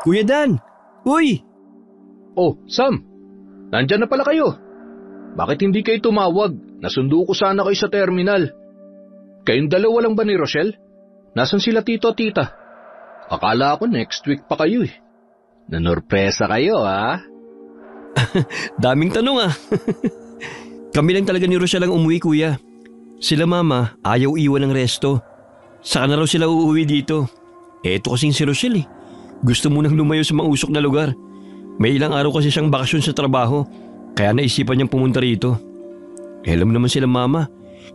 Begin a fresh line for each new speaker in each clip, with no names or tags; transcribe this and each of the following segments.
Kuya Dan! Uy!
Oh, Sam! Nandyan na pala kayo. Bakit hindi kayo tumawag? Nasundo ko sana kayo sa terminal. Kayong dalawa lang ba ni Rochelle? Nasaan sila tito at tita? Akala ko next week pa kayo eh. Nanorpresa kayo ha?
Daming tanong ah. Kami lang talaga ni Rochelle ang umuwi kuya. Sila mama ayaw iwan ng resto. Saka na raw sila uuwi dito. Eto kasing si Rochelle eh. Gusto munang lumayo sa mausok na lugar. May ilang araw kasi siyang bakasyon sa trabaho. Kaya naisipan niyang pumunta rito. Alam naman sila mama.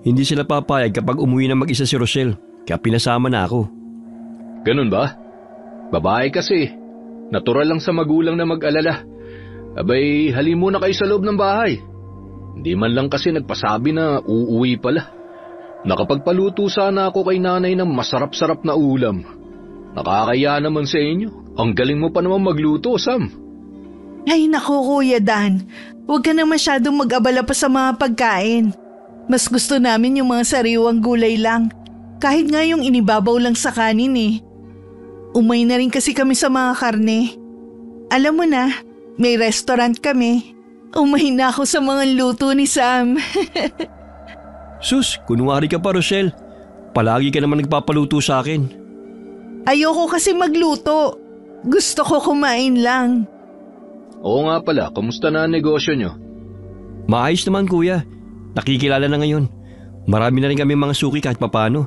Hindi sila papayag kapag umuwi na mag-isa si Rochelle. Kaya pinasama na ako.
Ganun ba? Babae kasi. Natural lang sa magulang na mag-alala. Abay, halin muna kayo sa loob ng bahay. Hindi man lang kasi nagpasabi na uuwi pala. Nakapagpaluto sana ako kay nanay ng masarap-sarap na ulam. Nakakaya naman sa inyo. Ang galing mo pa naman magluto, Sam.
Ay naku Kuya Dan, huwag ka na masyadong mag-abala pa sa mga pagkain. Mas gusto namin yung mga sariwang gulay lang. Kahit nga yung inibabaw lang sa kanin eh. Umay na rin kasi kami sa mga karne. Alam mo na, may restaurant kami. Umay na ako sa mga luto ni Sam.
Sus, kunwari ka pa Rochelle. Palagi ka naman nagpapaluto sa akin.
Ayoko kasi magluto. Gusto ko kumain lang.
Oo nga pala, kamusta na ang negosyo nyo?
Maayos naman kuya. Nakikilala na ngayon. Marami na rin kami mga suki kahit papano.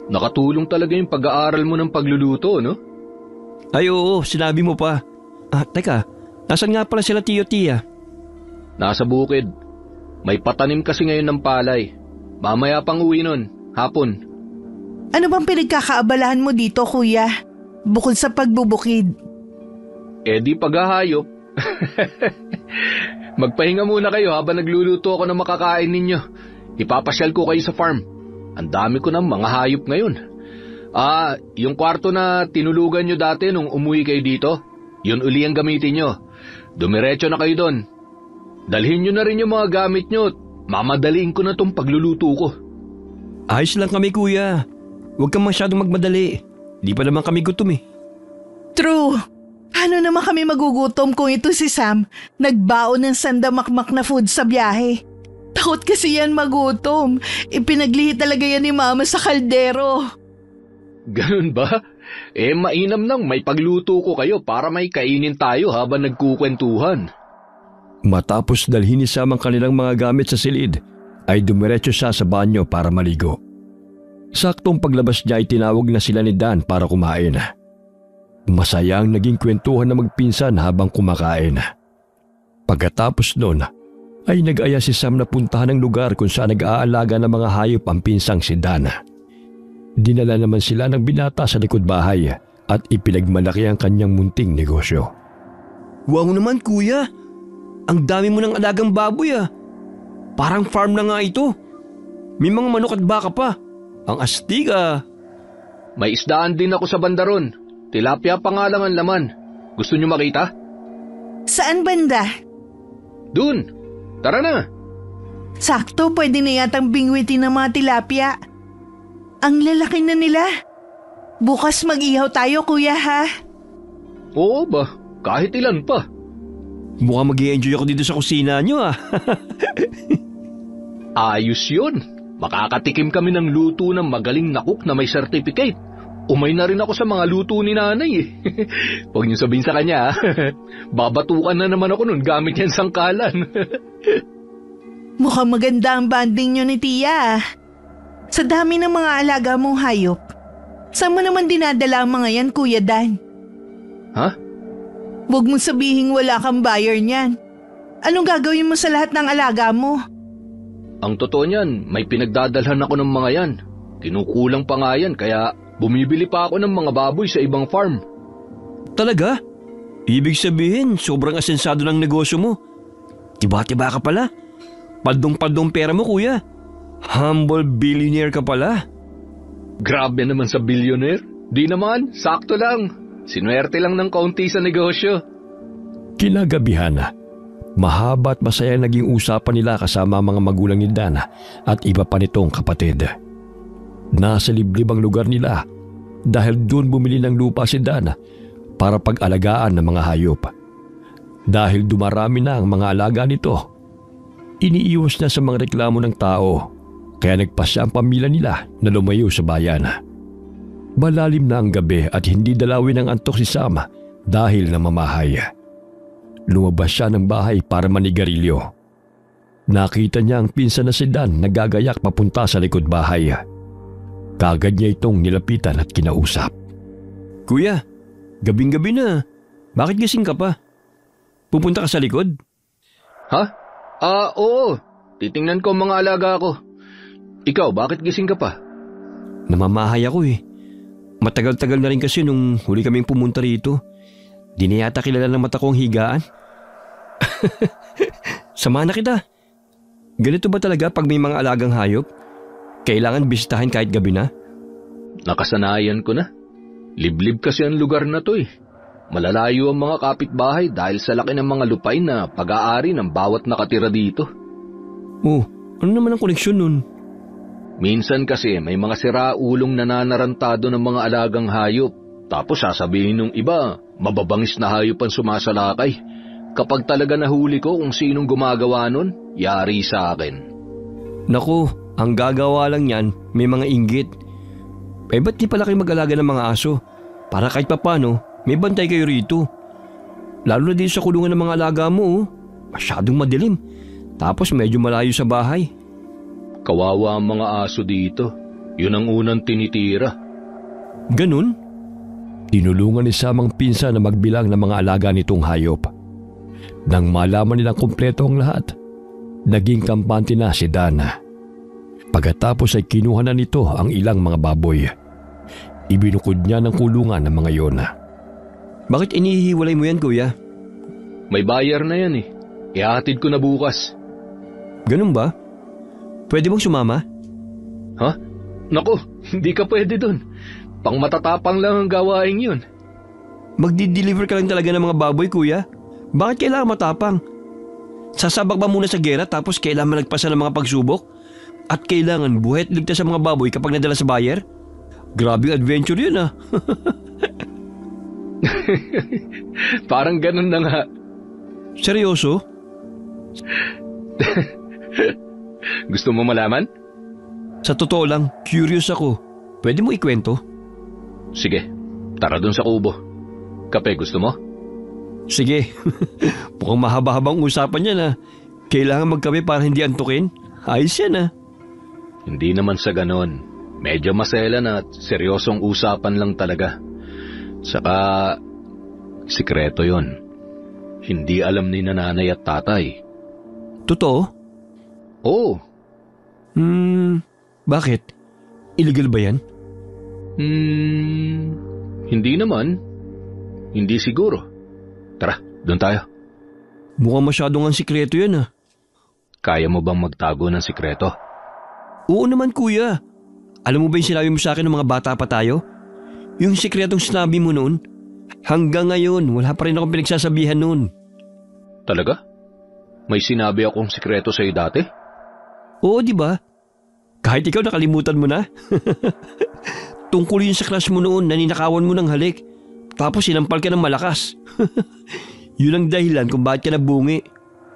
Nakatulong talaga yung pag-aaral mo ng pagluluto, no?
Ay oo, sinabi mo pa. Teka, nasan nga pala sila tiyo-tiya?
Nasa bukid. May patanim kasi ngayon ng palay. Mamaya pang uwi nun, hapon.
Ano bang pinagkakaabalahan mo dito kuya? Bukod sa pagbubukid.
Di paghahayop. Magpahinga muna kayo habang nagluluto ako ng makakain ninyo. Ipapasyal ko kayo sa farm. Ang dami ko ng mga hayop ngayon. Yung kwarto na tinulugan nyo dati nung umuwi kayo dito, yun uli ang gamitin nyo. Dumiretso na kayo doon. Dalhin nyo na rin yung mga gamit nyo. Mamadaliin ko na tong pagluluto ko.
Ayos lang kami kuya. Huwag kang masyadong magmadali. Di pa naman kami gutom eh.
True. Paano naman kami magugutom kung ito si Sam nagbaon ng sandamakmak na food sa biyahe? Takot kasi yan magutom. Ipinaglihi talaga yan ni Mama sa kaldero.
Ganun ba? Mainam nang may pagluto ko kayo para may kainin tayo habang nagkukwentuhan.
Matapos dalhin ni Sam ang kanilang mga gamit sa silid, ay dumiretso siya sa banyo para maligo. Saktong paglabas niya ay tinawag na sila ni Dan para kumain. Masayang naging kwentuhan na magpinsan habang kumakain. Pagkatapos noon, ay nag-aya si Sam na puntahan ang lugar kung saan nag-aalaga ng mga hayop ang pinsang si Dan. Dinala naman sila ng binata sa likod bahay at ipinagmalaki ang kanyang munting negosyo. Wow naman kuya! Ang dami mo ng alagang baboy ah! Parang farm na nga ito. May mga manok at baka pa. Ang astig ah!
May isdaan din ako sa bandaron. Tilapia pa nga lang ang laman. Gusto niyo makita?
Saan banda?
Dun! Tara na!
Sakto, pwede na yatang bingwitin ng mga tilapia. Ang lalaki na nila. Bukas mag-ihaw tayo kuya ha?
Oo ba? Kahit ilan pa.
Mukhang mag-i-enjoy ako dito sa kusina nyo ah.
Ayos yun. Makakatikim kami ng luto ng magaling na cook na may certificate. Umay na rin ako sa mga luto ni nanay eh. Huwag niyo sabihin sa kanya babatukan na naman ako nun gamit yan sangkalan.
Mukhang maganda ang banding nyo ni Tia. Sa dami ng mga alaga mong hayop, saan mo naman dinadala ang mga yan Kuya Dan?
Ha?
Huwag mong sabihin wala kang buyer niyan. Anong gagawin mo sa lahat ng alaga mo?
Ang totoo niyan, may pinagdadalhan ako ng mga yan. Kinukulang pa nga yan kaya bumibili pa ako ng mga baboy sa ibang farm.
Talaga? Ibig sabihin, sobrang asensado ng negosyo mo. Tiba-tiba ka pala. Padong-padong pera mo kuya. Humble billionaire ka pala.
Grabe naman sa billionaire. Di naman, sakto lang. Sinuwerte lang ng kaunti sa negosyo.
Kinagabihan, mahaba at masaya naging usapan nila kasama mga magulang ni Dan at iba pa nitong kapatid. Nasa liblib ang lugar nila dahil doon bumili ng lupa si Dan para pag-alagaan ng mga hayop. Dahil dumarami na ang mga alaga nito, iniiwas na sa mga reklamo ng tao, kaya nagpasya ang pamilya nila na lumayo sa bayan. Malalim na ang gabi at hindi dalawin ng antok si Sam dahil namamahay. Lumabas siya ng bahay para manigarilyo. Nakita niya ang pinsan na si Dan nagagayak papunta sa likod bahay. Kagad niya itong nilapitan at kinausap.
Kuya, gabing-gabi na. Bakit gising ka pa? Pupunta ka sa likod?
Ha? Oo. Titingnan ko ang mga alaga ko. Ikaw, bakit gising ka pa?
Namamahay ako eh. Matagal-tagal na rin kasi nung huli kaming pumunta rito. Di na yata kilala ng mata ko ang higaan. Samahan na kita. Ganito ba talaga pag may mga alagang hayop? Kailangan bisitahin kahit gabi na?
Nakasanayan ko na. Liblib kasi ang lugar na to eh. Malalayo ang mga kapitbahay dahil sa laki ng mga lupay na pag-aari ng bawat nakatira dito.
Oh, ano naman ang koneksyon nun?
Minsan kasi may mga siraulong nananarantado ng mga alagang hayop. Tapos sasabihin ng iba, mababangis na hayop ang sumasalakay. Kapag talaga nahuli ko kung sinong gumagawa nun, yari sa akin.
Naku, ang gagawa lang yan, may mga inggit. Eh ba't di pala kayo mag-alaga ng mga aso? Para kahit papano, may bantay kayo rito. Lalo na dito sa kulungan ng mga alaga mo, masyadong madilim. Tapos medyo malayo sa bahay.
Kawawa ang mga aso dito. Yun ang unang tinitira.
Ganun?
Tinulungan ni Sam ang pinsan na magbilang ng mga alaga nitong hayop. Nang malaman nilang kumpleto ang lahat, naging kampante na si Dan. Pagkatapos ay kinuha na nito ang ilang mga baboy. Ibinukod niya ng kulungan ng mga yon.
Bakit inihiwalay mo yan, kuya?
May bayar na yan eh. Ihahatid ko na bukas.
Ganun ba? Pwede mong sumama?
Ha? Naku, hindi ka pwede dun. Pang matatapang lang ang gawain yun.
Magdi-deliver ka lang talaga ng mga baboy, kuya? Bakit kailangan matapang? Sasabak ba muna sa gera tapos kailangan malagpasan ng mga pagsubok? At kailangan buhay at ligtas sa mga baboy kapag nadala sa buyer? Grabing adventure yun ah.
Parang ganun na nga.
Seryoso?
Gusto mo malaman?
Sa totoo lang, curious ako. Pwede mo ikwento?
Sige, tara dun sa kubo. Kape gusto mo?
Sige. Mukhang mahaba-habang usapan yan ah. Kailangan magkape para hindi antukin? Ayos yan ah.
Hindi naman sa ganon. Medyo maselan at seryosong usapan lang talaga. Saka, sikreto yon. Hindi alam ni nanay at tatay.
Totoo?
Oo.
Bakit? Illegal ba yan?
Hindi naman. Hindi siguro. Tara, doon tayo.
Mukhang masyadong ang sikreto yan ah.
Kaya mo bang magtago ng sikreto?
Oo naman kuya. Alam mo ba yung sinabi mo sa akin ng mga bata pa tayo? Yung sikretong sinabi mo noon? Hanggang ngayon, wala pa rin akong pinagsasabihan noon.
Talaga? May sinabi akong sikreto sa'yo dati?
Oo, di ba? Kahit ikaw nakalimutan mo na. Tungkol yun sa crush mo noon na ninakawan mo ng halik. Tapos sinampal ka ng malakas. Yun ang dahilan kung bakit ka nabungi.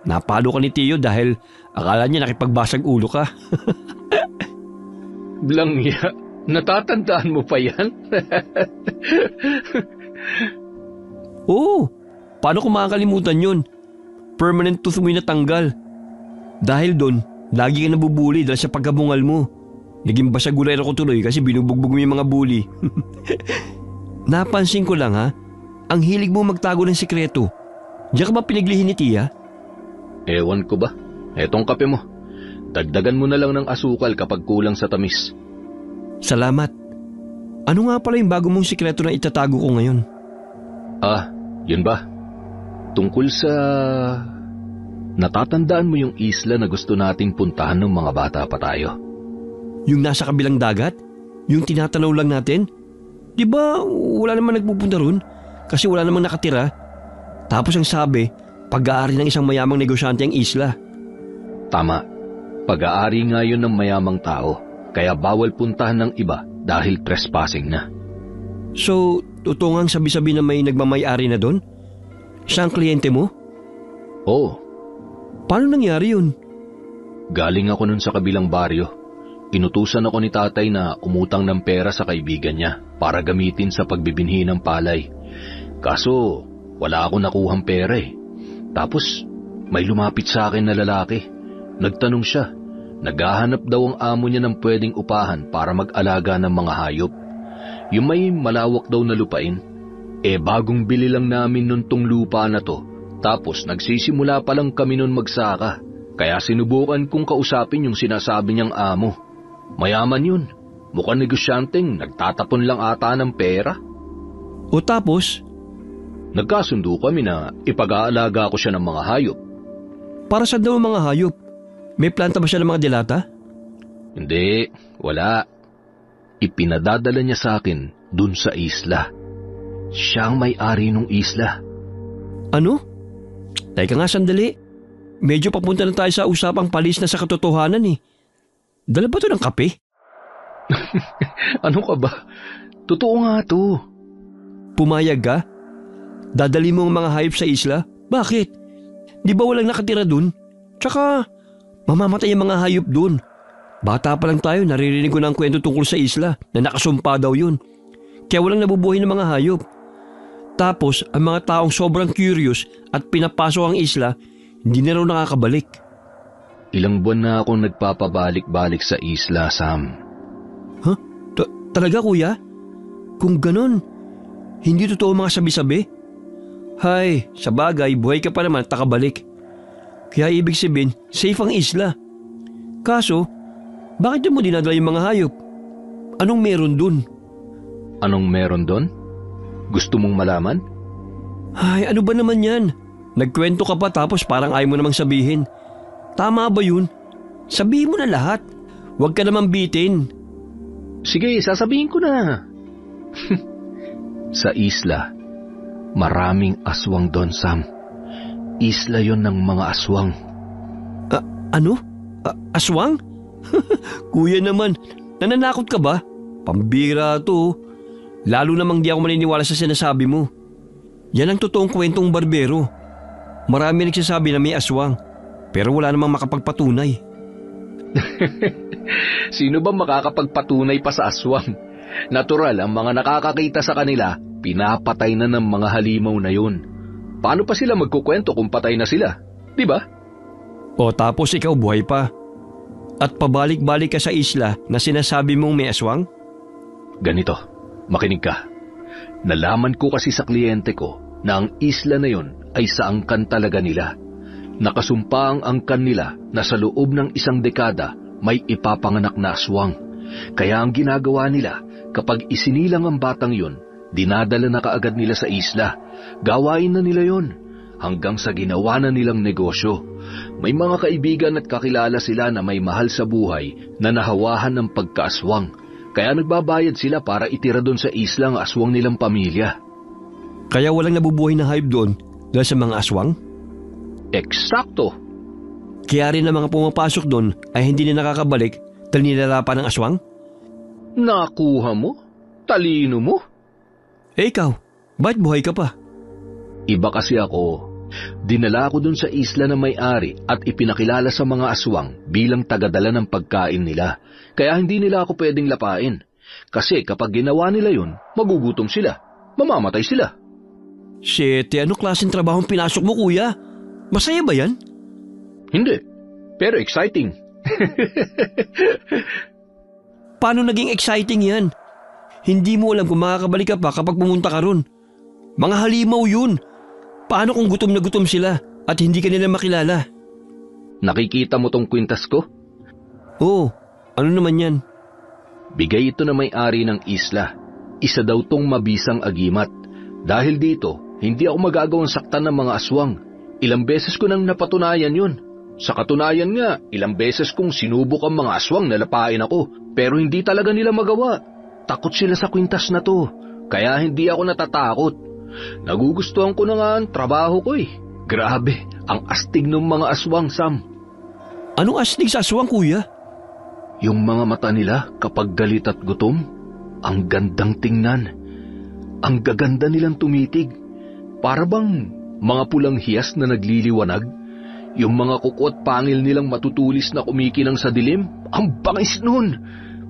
Napalo ka ni Tio dahil akala niya nakipagbasag ulo ka.
Blangya, natatandaan mo pa yan?
Oo, paano ko makakalimutan yun? Permanent tooth mo yung natanggal. Dahil doon, lagi ka nabubuli dahil sa pagkabungal mo. Naging basagulero ko tuloy kasi binubugbog mo yung mga bully. Napansin ko lang ha, ang hilig mo magtago ng sikreto. Diyan ka ba pinaglihin ni Tia?
Ewan ko ba? Etong kape mo. Dagdagan mo na lang ng asukal kapag kulang sa tamis.
Salamat. Ano nga pala yung bago mong sikreto na itatago ko ngayon?
Yun ba? Tungkol sa... Natatandaan mo yung isla na gusto nating puntahan ng mga bata pa tayo?
Yung nasa kabilang dagat? Yung tinatanaw lang natin? Di ba wala namang nagpupunta ron? Kasi wala namang nakatira. Tapos ang sabi, pag-aari ng isang mayamang negosyante ang isla.
Tama. Pag-aari nga yun ng mayamang tao. Kaya bawal puntahan ng iba dahil trespassing na.
So, totoo ngang sabi-sabi na may nagmamay-ari na doon? Siya ang kliyente mo?
Oo,
Paano nangyari yun?
galing ako nun sa kabilang baryo. Inutusan ako ni tatay na umutang ng pera sa kaibigan niya para gamitin sa pagbibinhi ng palay. Kaso wala ako nakuhang pera eh. Tapos may lumapit sa akin na lalaki. Nagtanong siya. Naghahanap daw ang amo niya ng pwedeng upahan para mag-alaga ng mga hayop. Yung may malawak daw na lupain. Bagong bili lang namin nun tong lupa na to. Tapos nagsisimula pa lang kami nun magsaka. Kaya sinubukan kong kausapin yung sinasabi niyang amo. Mayaman yun. Mukhang negosyanteng nagtatapon lang ata ng pera.
O tapos?
Nagkasundo kami na ipag-aalaga ko siya ng mga hayop.
Para saan daw ang mga hayop? May planta ba siya ng mga dilata?
Hindi, wala. Ipinadadala niya sa akin dun sa isla. Siya ang may-ari ng isla.
Ano? Teka nga sandali. Medyo papunta na tayo sa usapang palis na sa katotohanan eh. Dala ba ito ng kape?
Ano ka ba? Totoo nga to.
Pumayag ka? Dadali mo ang mga hayop sa isla? Bakit? Di ba walang nakatira dun? Tsaka, mamamatay ang mga hayop dun. Bata pa lang tayo, naririnig ko na ang kwento tungkol sa isla na nakasumpa daw yun. Kaya walang nabubuhay ng mga hayop. Tapos, ang mga taong sobrang curious at pinapasok ang isla, hindi na raw nakakabalik.
Ilang buwan na akong nagpapabalik-balik sa isla, Sam.
Huh? Talaga kuya? Kung ganon, hindi totoo mga sabi-sabi? Hay, sa bagay, buhay ka pa naman at nakabalik. Kaya ibig sabihin, safe ang isla. Kaso, bakit mo dinadala yung mga hayop? Anong meron dun?
Anong meron doon? Gusto mong malaman?
Ay, ano ba naman yan? Nagkwento ka pa tapos parang ayaw mo namang sabihin. Tama ba yun? Sabihin mo na lahat. Huwag ka namang bitin.
Sige, sasabihin ko na. Sa isla, maraming aswang doon, Sam. Isla yon ng mga aswang.
Ano? Aswang? Kuya naman, nananakot ka ba? Pambira to. Lalo namang di ako maniniwala sa sinasabi mo. Yan ang totoong kwentong barbero. Marami nagsasabi na may aswang, pero wala namang makapagpatunay.
Sino ba makakapagpatunay pa sa aswang? Natural, ang mga nakakakita sa kanila, pinapatay na ng mga halimaw na yun. Paano pa sila magkukwento kung patay na sila? Di ba?
O tapos ikaw buhay pa. At pabalik-balik ka sa isla na sinasabi mong may aswang?
Ganito, makinig ka. Nalaman ko kasi sa kliyente ko na ang isla na yon ay sa angkan talaga nila. Nakasumpa ang angkan nila na sa loob ng 1 dekada may ipapanganak na aswang. Kaya ang ginagawa nila, kapag isinilang ang batang yon, dinadala na kaagad nila sa isla. Gawain na nila yon hanggang sa ginawa na nilang negosyo. May mga kaibigan at kakilala sila na may mahal sa buhay na nahawahan ng pagkaaswang. Kaya nagbabayad sila para itira doon sa isla ang aswang nilang pamilya.
Kaya walang nabubuhay na hayop doon dahil sa mga aswang?
Eksakto!
Kaya rin ang mga pumapasok doon ay hindi na nakakabalik dahil nilalapan ng aswang?
Nakuha mo? Talino mo?
Ikaw, bakit buhay ka pa?
Iba kasi ako. Dinala ko dun sa isla na may-ari at ipinakilala sa mga aswang bilang tagadala ng pagkain nila. Kaya hindi nila ako pwedeng lapain. Kasi kapag ginawa nila yun, magugutom sila. Mamamatay sila.
Shit, ano klaseng trabahong pinasok mo kuya? Masaya ba yan?
Hindi, pero exciting.
Paano naging exciting yan? Hindi mo alam kung makakabalik ka pa kapag pumunta ka ron. Mga halimaw yun. Paano kung gutom na gutom sila at hindi ka nila makilala?
Nakikita mo tong kwintas ko?
Oo, ano naman yan?
Bigay ito na may-ari ng isla. Isa daw tong mabisang agimat. Dahil dito, hindi ako magagawang saktan ng mga aswang. Ilang beses ko nang napatunayan yun. Sa katunayan nga, ilang beses kong sinubok ang mga aswang na lapain ako. Pero hindi talaga nila magawa. Takot sila sa kwintas na to. Kaya hindi ako natatakot. Nagugustuhan ko na nga ang trabaho ko eh. Grabe, ang astig ng mga aswang, Sam.
Anong astig sa aswang, kuya?
Yung mga mata nila kapag galit at gutom, ang gandang tingnan. Ang gaganda nilang tumitig. Para bang mga pulang hiyas na nagliliwanag. Yung mga kuko at pangil nilang matutulis na kumikinang sa dilim. Ang bangis nun!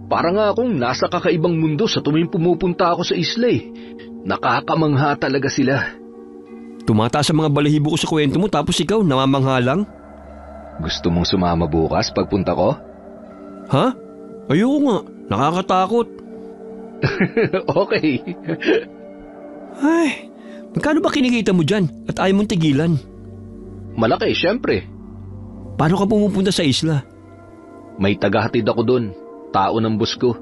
Para nga akong nasa kakaibang mundo sa tuwing pumupunta ako sa isla eh. Nakakamangha talaga sila.
Tumataas ang mga balahibo ko sa kwento mo tapos ikaw namamangha lang?
Gusto mong sumama bukas pagpunta ko?
Ha? Ayoko nga. Nakakatakot.
Okay.
Ay, magkano ba kinikita mo dyan at ayaw mong tigilan?
Malaki, syempre.
Paano ka pumupunta sa isla?
May tagahatid ako doon. Tao ng bus ko.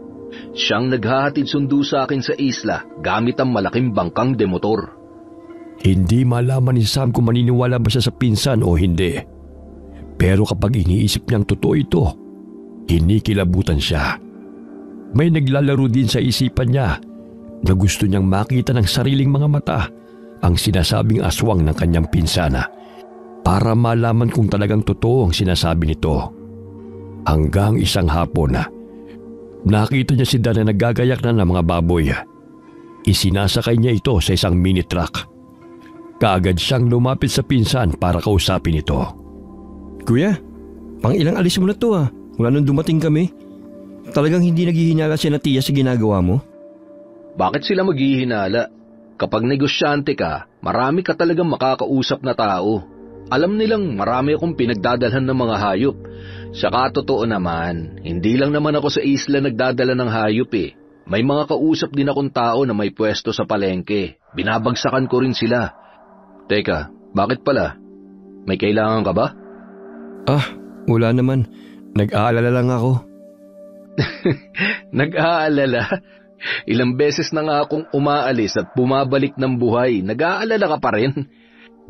Siyang naghahatid sundo sa akin sa isla gamit ang malaking bangkang demotor.
Hindi malaman ni Sam kung maniniwala ba siya sa pinsan o hindi. Pero kapag iniisip niyang totoo ito, kinikilabutan siya. May naglalaro din sa isipan niya na gusto niyang makita ng sariling mga mata ang sinasabing aswang ng kanyang pinsana para malaman kung talagang totoo ang sinasabi nito. Hanggang isang hapon nakita niya si Dan na naggagayak na ng mga baboy. Isinasakay niya ito sa isang mini truck. Kaagad siyang lumapit sa pinsan para kausapin ito.
Kuya, pang ilang alis mo na to Mula nung dumating kami. Talagang hindi naghihinala si Tiya sa ginagawa mo?
Bakit sila maghihinala? Kapag negosyante ka, marami ka talagang makakausap na tao. Alam nilang marami akong pinagdadalhan ng mga hayop. Saka totoo naman, hindi lang naman ako sa isla nagdadala ng hayop eh. May mga kausap din akong tao na may pwesto sa palengke. Binabagsakan ko rin sila. Teka, bakit pala? May kailangan ka ba?
Wala naman. Nag-aalala lang ako.
Nag-aalala? Ilang beses na nga akong umaalis at bumabalik ng buhay. Nag-aalala ka pa rin?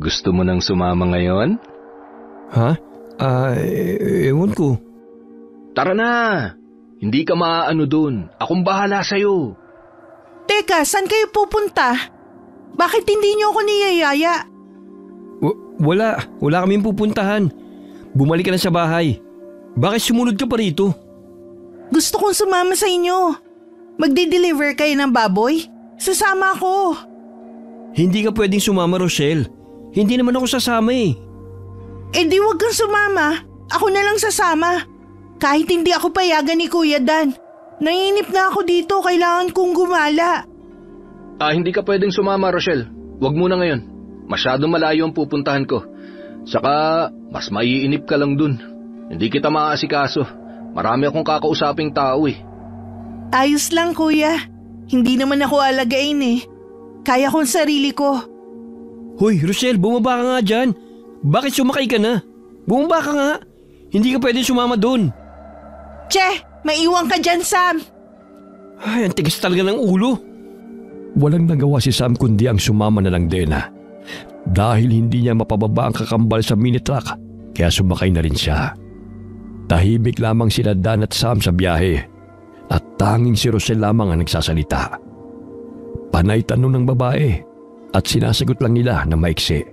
Gusto mo nang sumama ngayon?
Ha? Ewan ko.
Tara na! Hindi ka maaano dun. Akong bahala sa'yo.
Teka, saan kayo pupunta? Bakit hindi niyo ako niyayaya?
Wala kaming pupuntahan. Bumalik ka na sa bahay. Bakit sumunod ka pa rito?
Gusto kong sumama sa inyo. Magde-deliver kayo ng baboy? Sasama ako.
Hindi ka pwedeng sumama, Rochelle. Hindi naman ako sasama eh.
Eh di wag kang sumama. Ako na lang sasama. Kahit hindi ako payagan ni Kuya Dan. Nanginip na ako dito. Kailangan kong gumala.
Hindi ka pwedeng sumama, Rochelle. Wag muna ngayon. Masyadong malayo ang pupuntahan ko. Saka, mas maiinip ka lang dun. Hindi kita maaasikaso. Marami akong kakausaping tao eh.
Ayos lang, Kuya. Hindi naman ako alagain eh. Kaya kong sarili ko.
Hoy, Rochelle, bumaba ka nga dyan. Bakit sumakay ka na? Bumaba ka nga. Hindi ka pwedeng sumama dun.
Che, maiwan ka dyan, Sam.
Ay, ang tigas talaga ng ulo.
Walang nagawa si Sam kundi ang sumama na lang din. Dahil hindi niya mapababa ang kakambal sa mini truck, kaya sumakay na rin siya. Tahimik lamang sila Dan at Sam sa biyahe at tanging si Rochelle lamang ang nagsasalita. Panay tanong ng babae at sinasagot lang nila na maiksi.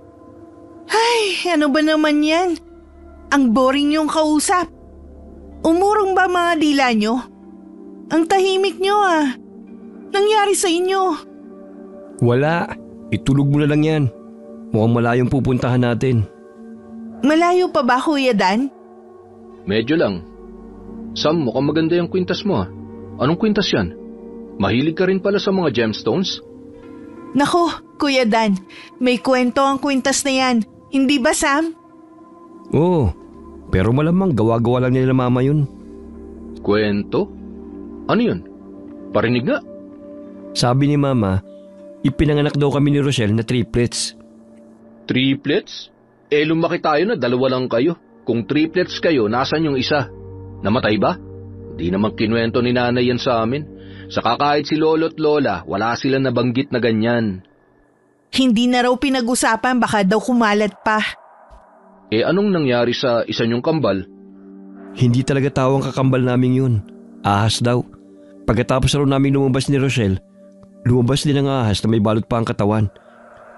Ay, ano ba naman yan? Ang boring niyong kausap. Umurong ba mga dila niyo? Ang tahimik niyo Nangyari sa inyo?
Wala. Itulog mo na lang yan. Mukhang malayong pupuntahan natin.
Malayo pa ba, Kuya Dan?
Medyo lang. Sam, mukhang maganda yung kwintas mo Anong kwintas yan? Mahilig ka rin pala sa mga gemstones?
Nako, Kuya Dan, may kwento ang kwintas na yan. Hindi ba, Sam?
Oo, pero malamang gawa-gawa lang nila mama yun.
Kwento? Ano yun? Parinig nga.
Sabi ni mama, ipinanganak daw kami ni Rochelle na triplets.
Triplets? Lumaki tayo na 2 lang kayo. Kung triplets kayo, nasan yung isa? Namatay ba? Di naman kinuwento ni nanay yan sa amin. Saka kahit si lolo at lola, wala silang nabanggit na ganyan.
Hindi na raw pinag-usapan, baka daw kumalat pa.
Anong nangyari sa isa niyong kambal?
Hindi talaga tao ang kakambal namin yun. Ahas daw. Pagkatapos raw namin lumabas ni Rochelle, lumabas din ang ahas na may balot pa ang katawan,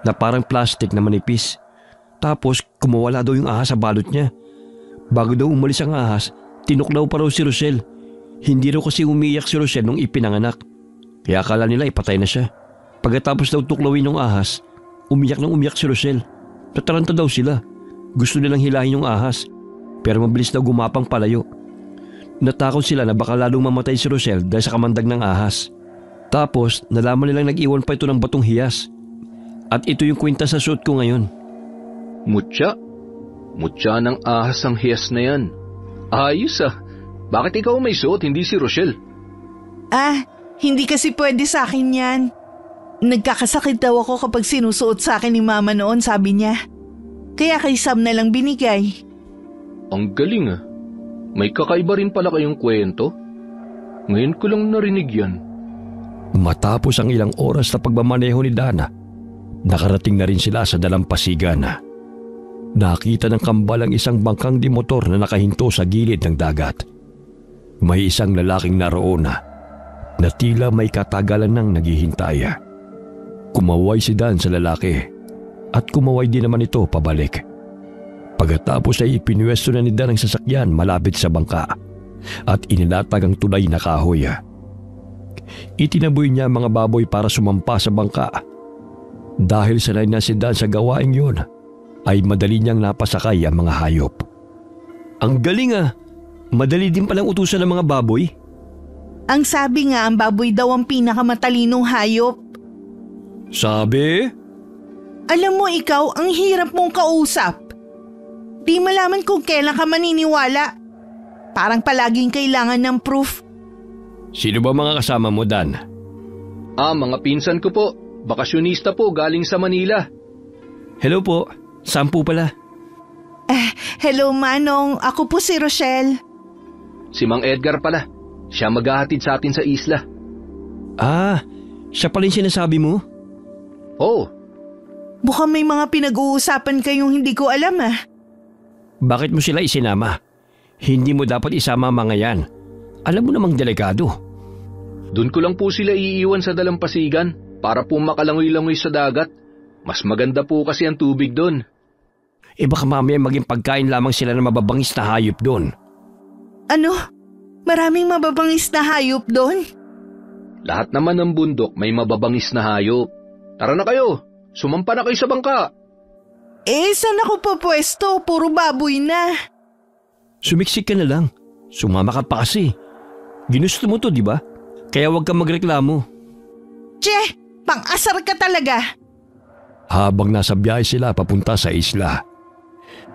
na parang plastic na manipis. Tapos kumawala daw yung ahas sa balot niya. Bago daw umalis ang ahas, tinuklaw pa raw si Rochelle. Hindi raw kasi umiyak si Rochelle nung ipinanganak. Kaya akala nila ipatay na siya. Pagkatapos daw tuklawin ng ahas, umiyak ng umiyak si Rochelle. Nataranta daw sila. Gusto nilang hilahin yung ahas, pero mabilis daw gumapang palayo. Natakot sila na baka lalong mamatay si Rochelle dahil sa kamandag ng ahas. Tapos nalaman nilang nag-iwan pa ito ng batong hiyas. At ito yung kwintas sa suot ko ngayon.
Mutya? Mutya ng ahas ang hiyas na yan. Ayos ah. Bakit ikaw may suot, hindi si Rochelle?
Hindi kasi pwede sa akin yan. Nagkakasakit daw ako kapag sinusuot sa akin ni Mama noon, sabi niya. Kaya kay Sam na lang binigay.
Ang galing ah. May kakaiba rin pala kayong kwento. Ngayon ko lang narinig yan.
Matapos ang ilang oras na pagmamaneho ni Dana, nakarating na rin sila sa dalampasigan. Nakita ng kambal ang isang bangkang dimotor na nakahinto sa gilid ng dagat. May isang lalaking naroon na tila may katagalan nang naghihintay. Kumaway si Dan sa lalaki at kumaway din naman ito pabalik. Pagkatapos ay ipinwesto na ni Dan ang sasakyan malapit sa bangka at inilatag ang tulay na kahoy. Itinaboy niya ang mga baboy para sumampa sa bangka. Dahil sanay na si Dan sa gawaing yun, ay madali niyang napasakay ang mga hayop.
Ang galing ah! Madali din palang utusan ng mga baboy.
Ang sabi nga, ang baboy daw ang pinakamatalinong hayop.
Sabi?
Alam mo ikaw, ang hirap mong kausap. Di malaman kung kailan ka maniniwala. Parang palaging kailangan ng proof.
Sino ba mga kasama mo, Dan?
Mga pinsan ko po. Bakasyonista po galing sa Manila.
Hello po, Sam po pala.
Hello Manong, ako po si Rochelle.
Si Mang Edgar pala. Siya maghahatid sa atin sa isla.
Siya pala yung sinasabi mo?
Oo.
Mukhang may mga pinag-uusapan kayong hindi ko alam
Bakit mo sila isinama? Hindi mo dapat isama mga yan. Alam mo namang delikado.
Doon ko lang po sila iiwan sa dalampasigan para po makalangoy-langoy sa dagat. Mas maganda po kasi ang tubig doon.
Baka mamaya maging pagkain lamang sila ng mababangis na hayop doon.
Ano? Maraming mababangis na hayop doon?
Lahat naman ng bundok may mababangis na hayop. Tara na kayo, sumampa na kayo sa bangka.
Saan ako papwesto? Puro baboy na.
Sumiksik ka na lang. Sumama ka pa kasi. Ginusto mo to, di ba? Kaya huwag kang magreklamo.
Pang-asar ka talaga.
Habang nasa biyahe sila papunta sa isla,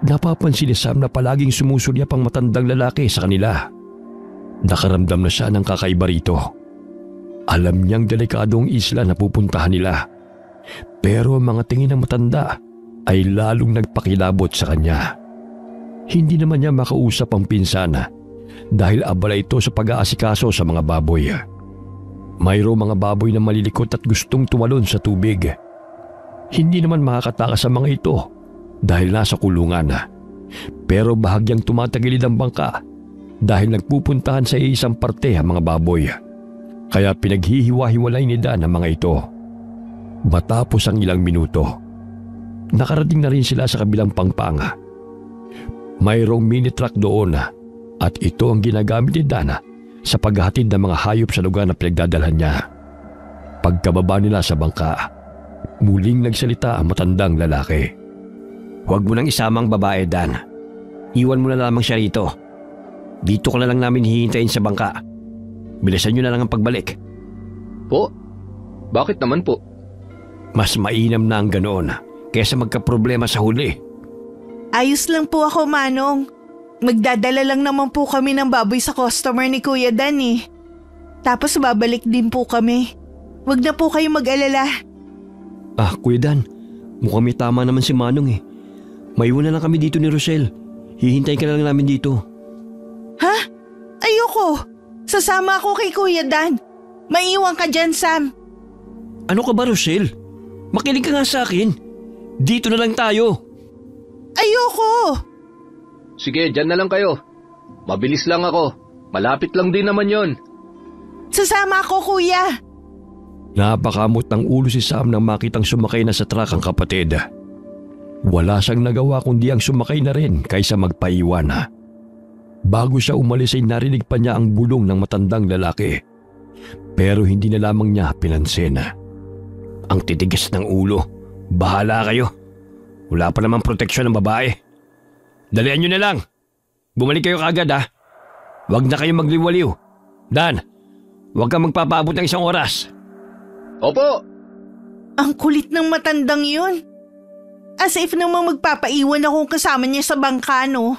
napapansin ni Sam na palaging sumusulyap ang matandang lalaki sa kanila. Nakaramdam na siya ng kakaiba rito. Alam niyang delikadong isla na pupuntahan nila. Pero ang mga tingin ng matanda ay lalong nagpakilabot sa kanya. Hindi naman niya makausap ang pinsana dahil abala ito sa pag-aasikaso sa mga baboy. Mayroong mga baboy na malilikot at gustong tumalon sa tubig. Hindi naman makakatakas sa mga ito dahil nasa kulungan. Pero bahagyang tumatagilid ang bangka dahil nagpupuntahan sa isang parte ang mga baboy. Kaya pinaghihiwa-hiwalay ni Dan ang mga ito. Matapos ang ilang minuto, nakarating na rin sila sa kabilang pangpanga. Mayroong mini truck doon at ito ang ginagamit ni Dan sa paghahatid ng mga hayop sa lugar na pinagdadalhan niya. Pagkababa nila sa bangka, muling nagsalita ang matandang lalaki.
Huwag mo nang isamang babae, Dan. Iwan mo na lamang siya rito. Dito ka na lang namin hihintayin sa bangka. Bilisan nyo na lang ang pagbalik.
Po? Bakit naman po?
Mas mainam na ang ganoon kaysa magkaproblema sa huli.
Ayos lang po ako, Manong. Magdadala lang naman po kami ng baboy sa customer ni Kuya Dan Tapos babalik din po kami. Huwag na po kayo mag-alala.
Kuya Dan, mukhang may tama naman si Manong Maiwan na lang kami dito ni Rochelle. Hihintayin ka na lang namin dito.
Ha? Ayoko. Sasama ako kay Kuya Dan. Maiwan ka dyan, Sam.
Ano ka ba, Rochelle? Makinig ka nga sa akin. Dito na lang tayo.
Ayoko.
Sige, dyan na lang kayo. Mabilis lang ako. Malapit lang din naman yon.
Sasama ako, Kuya.
Napakamot ng ulo si Sam nang makitang sumakay na sa truck ang kapatid. Wala siyang nagawa kundi ang sumakay na rin kaysa magpaiwan. Bago siya umalis ay narinig pa niya ang bulong ng matandang lalaki. Pero hindi na lamang niya pinansin. Ang titigas ng ulo. Bahala kayo. Wala pa namang proteksyon ng babae. Dalian nyo na lang. Bumalik kayo kaagad ha. Huwag na kayong magliwaliw. Dan, huwag kang magpapaabot ng 1 oras.
Opo!
Ang kulit ng matandang yun. As if namang magpapaiwan ako kasama niya sa bangka, no?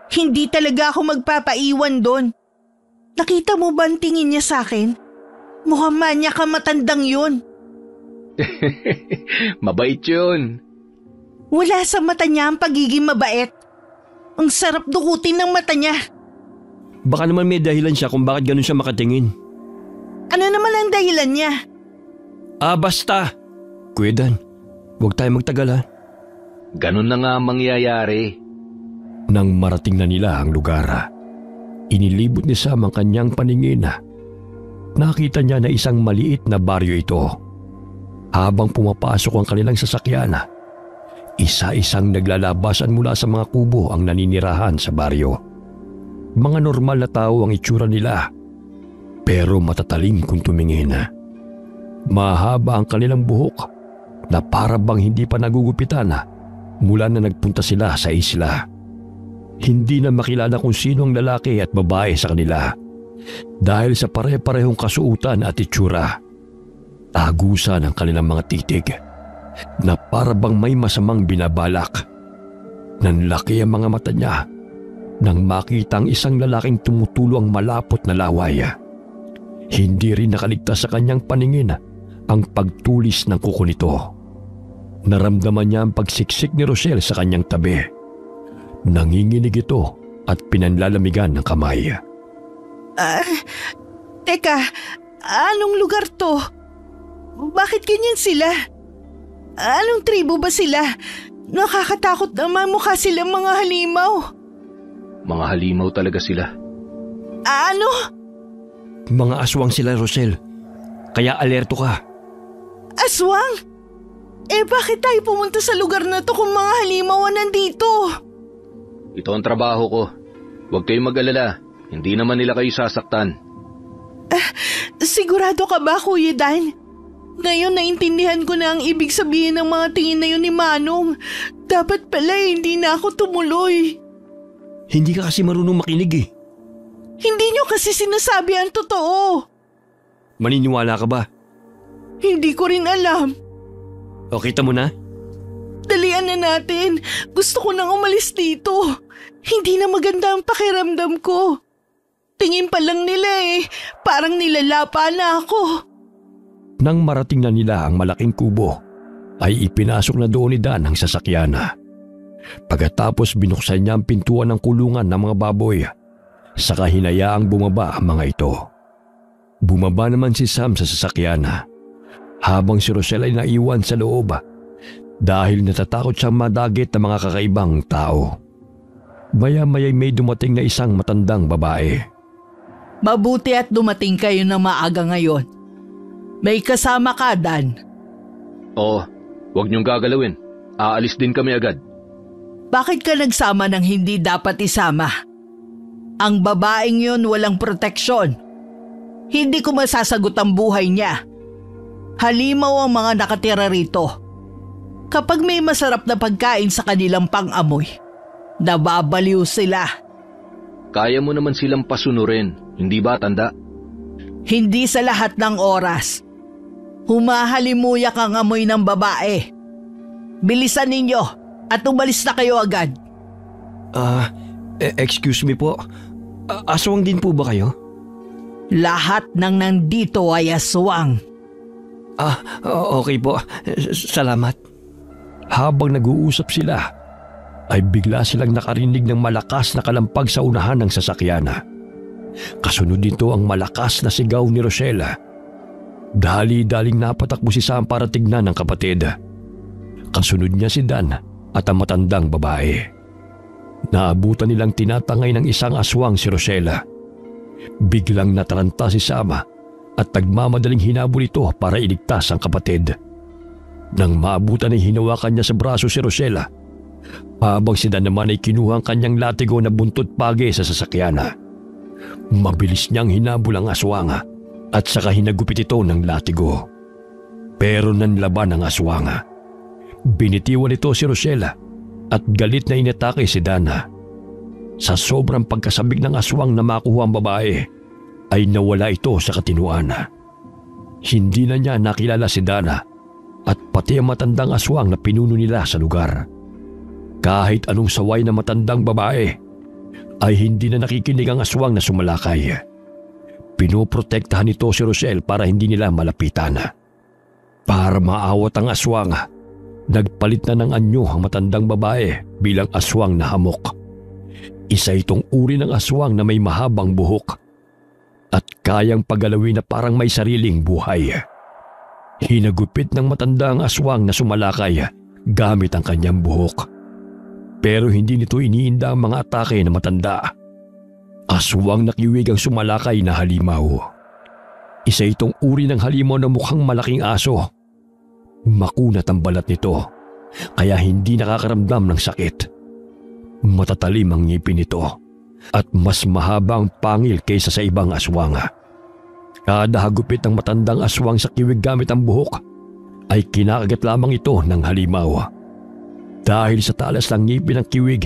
Hindi talaga ako magpapaiwan doon. Nakita mo ba ang tingin niya sa akin? Mukhang manya ka matandang yun.
Mabait yun.
Wala sa mata niya ang pagiging mabait. Ang sarap dukutin ng mata niya.
Baka naman may dahilan siya kung bakit ganun siya makatingin.
Ano naman ang dahilan niya?
Basta. Kuya Dan, huwag tayo magtagal ha.
Ganun na nga mangyayari.
Nang marating na nila ang lugar, inilibot ni Sam ang kanyang paningin. Nakita niya na isang maliit na baryo ito. Habang pumapasok ang kanilang sasakyan, isa-isang naglalabasan mula sa mga kubo ang naninirahan sa baryo. Mga normal na tao ang itsura nila, pero matatalim kung tumingin. Mahaba ang kanilang buhok na para bang hindi pa nagugupitan mula na nagpunta sila sa isla. Hindi na makilala kung sino ang lalaki at babae sa kanila dahil sa pare-parehong kasuutan at itsura. Tagusan ang kanilang mga titig na para bang may masamang binabalak. Nanlaki ang mga mata niya nang makita ang isang lalaking tumutulo ang malapot na laway. Hindi rin nakaligtas sa kanyang paningin ang pagtulis ng kuko nito. Naramdaman niya ang pagsiksik ni Rochelle sa kanyang tabi. Nanginginig ito at pinanlalamigan ng kamay.
Teka, anong lugar to? Bakit ganyan sila? Anong tribo ba sila? Nakakatakot naman, mukha silang mga halimaw.
Mga halimaw talaga sila.
Ano?
Mga aswang sila, Rochelle. Kaya alerto ka.
Aswang? Bakit tayo pumunta sa lugar na to kung mga halimaw ang nandito?
Ito ang trabaho ko. Huwag kayong mag-alala. Hindi naman nila kayo sasaktan.
Sigurado ka ba, Kuya Dan? Ngayon naintindihan ko na ang ibig sabihin ng mga tingin na yun ni Manong. Dapat pala hindi na ako tumuloy.
Hindi ka kasi marunong makinig eh.
Hindi nyo kasi sinasabi ang totoo.
Maniniwala ka ba?
Hindi ko rin alam.
O kita mo na?
Dalian na natin. Gusto ko nang umalis dito. Hindi na maganda ang pakiramdam ko. Tingin pa lang nila parang nilalapa na ako.
Nang marating na nila ang malaking kubo, ay ipinasok na doon ni Dan ang sasakyan. Pagkatapos binuksan niya ang pintuan ng kulungan ng mga baboy, saka hinayaang bumaba ang mga ito. Bumaba naman si Sam sa sasakyan, habang si Rochelle ay naiwan sa loob dahil natatakot siyang madagit ng mga kakaibang tao. Maya-maya'y may dumating na isang matandang babae.
Mabuti at dumating kayo na maaga ngayon. May kasama ka, Dan.
Oo, huwag niyong gagalawin. Aalis din kami agad.
Bakit ka nagsama ng hindi dapat isama? Ang babaeng yun walang proteksyon. Hindi ko masasagot ang buhay niya. Halimaw ang mga nakatira rito. Kapag may masarap na pagkain sa kanilang pang-amoy, nababaliw sila.
Kaya mo naman silang pasunurin, hindi ba, tanda?
Hindi sa lahat ng oras. Humahalimuyak ang amoy ng babae. Bilisan ninyo at umalis na kayo agad.
Excuse me po. Aswang din po ba kayo?
Lahat ng nandito ay aswang.
Okay po. Salamat.
Habang nag-uusap sila, ay bigla silang nakarinig ng malakas na kalampag sa unahan ng sasakyan. Kasunod dito ang malakas na sigaw ni Rochelle. Dali-daling napatakbo si Sam para tignan ng kapatid. Kasunod niya si Dan at ang matandang babae. Naabutan nilang tinatangay ng isang aswang si Rochelle. Biglang nataranta si Sam at nagmamadaling hinabol ito para iligtas ang kapatid. Nang maabutan ay hinawakan niya sa braso si Rochelle, habang si Dan naman ay kinuha ang kanyang latigo na buntot pagi sa sasakyan. Mabilis niyang hinabol ang aswang at saka hinagupit ito ng latigo. Pero nanlaban ang aswang. Binitiwan nito si Rochelle at galit na inatake si Dana. Sa sobrang pagkasabik ng aswang na makuha ang babae, ay nawala ito sa katinuan. Hindi na niya nakilala si Dana at pati ang matandang aswang na pinuno nila sa lugar. Kahit anong saway na matandang babae, ay hindi na nakikinig ang aswang na sumalakay. Pinoprotektahan nito si Rochelle para hindi nila malapitan. Para maawat ang aswang, nagpalit na ng anyo ang matandang babae bilang aswang na hamok. Isa itong uri ng aswang na may mahabang buhok at kayang paggalawin na parang may sariling buhay. Hinagupit ng matanda ang aswang na sumalakay gamit ang kanyang buhok. Pero hindi nito iniinda ang mga atake na matanda. Aswang na kiwig ang sumalakay na halimaw. Isa itong uri ng halimaw na mukhang malaking aso. Makunat ang balat nito, kaya hindi nakakaramdam ng sakit. Matatalim ang ngipin nito at mas mahaba ang pangil kaysa sa ibang aswang. Kada hagupit ng matandang aswang sa kiwig gamit ang buhok, ay kinakagat lamang ito ng halimaw. Dahil sa talas ng ngipin ng kiwig,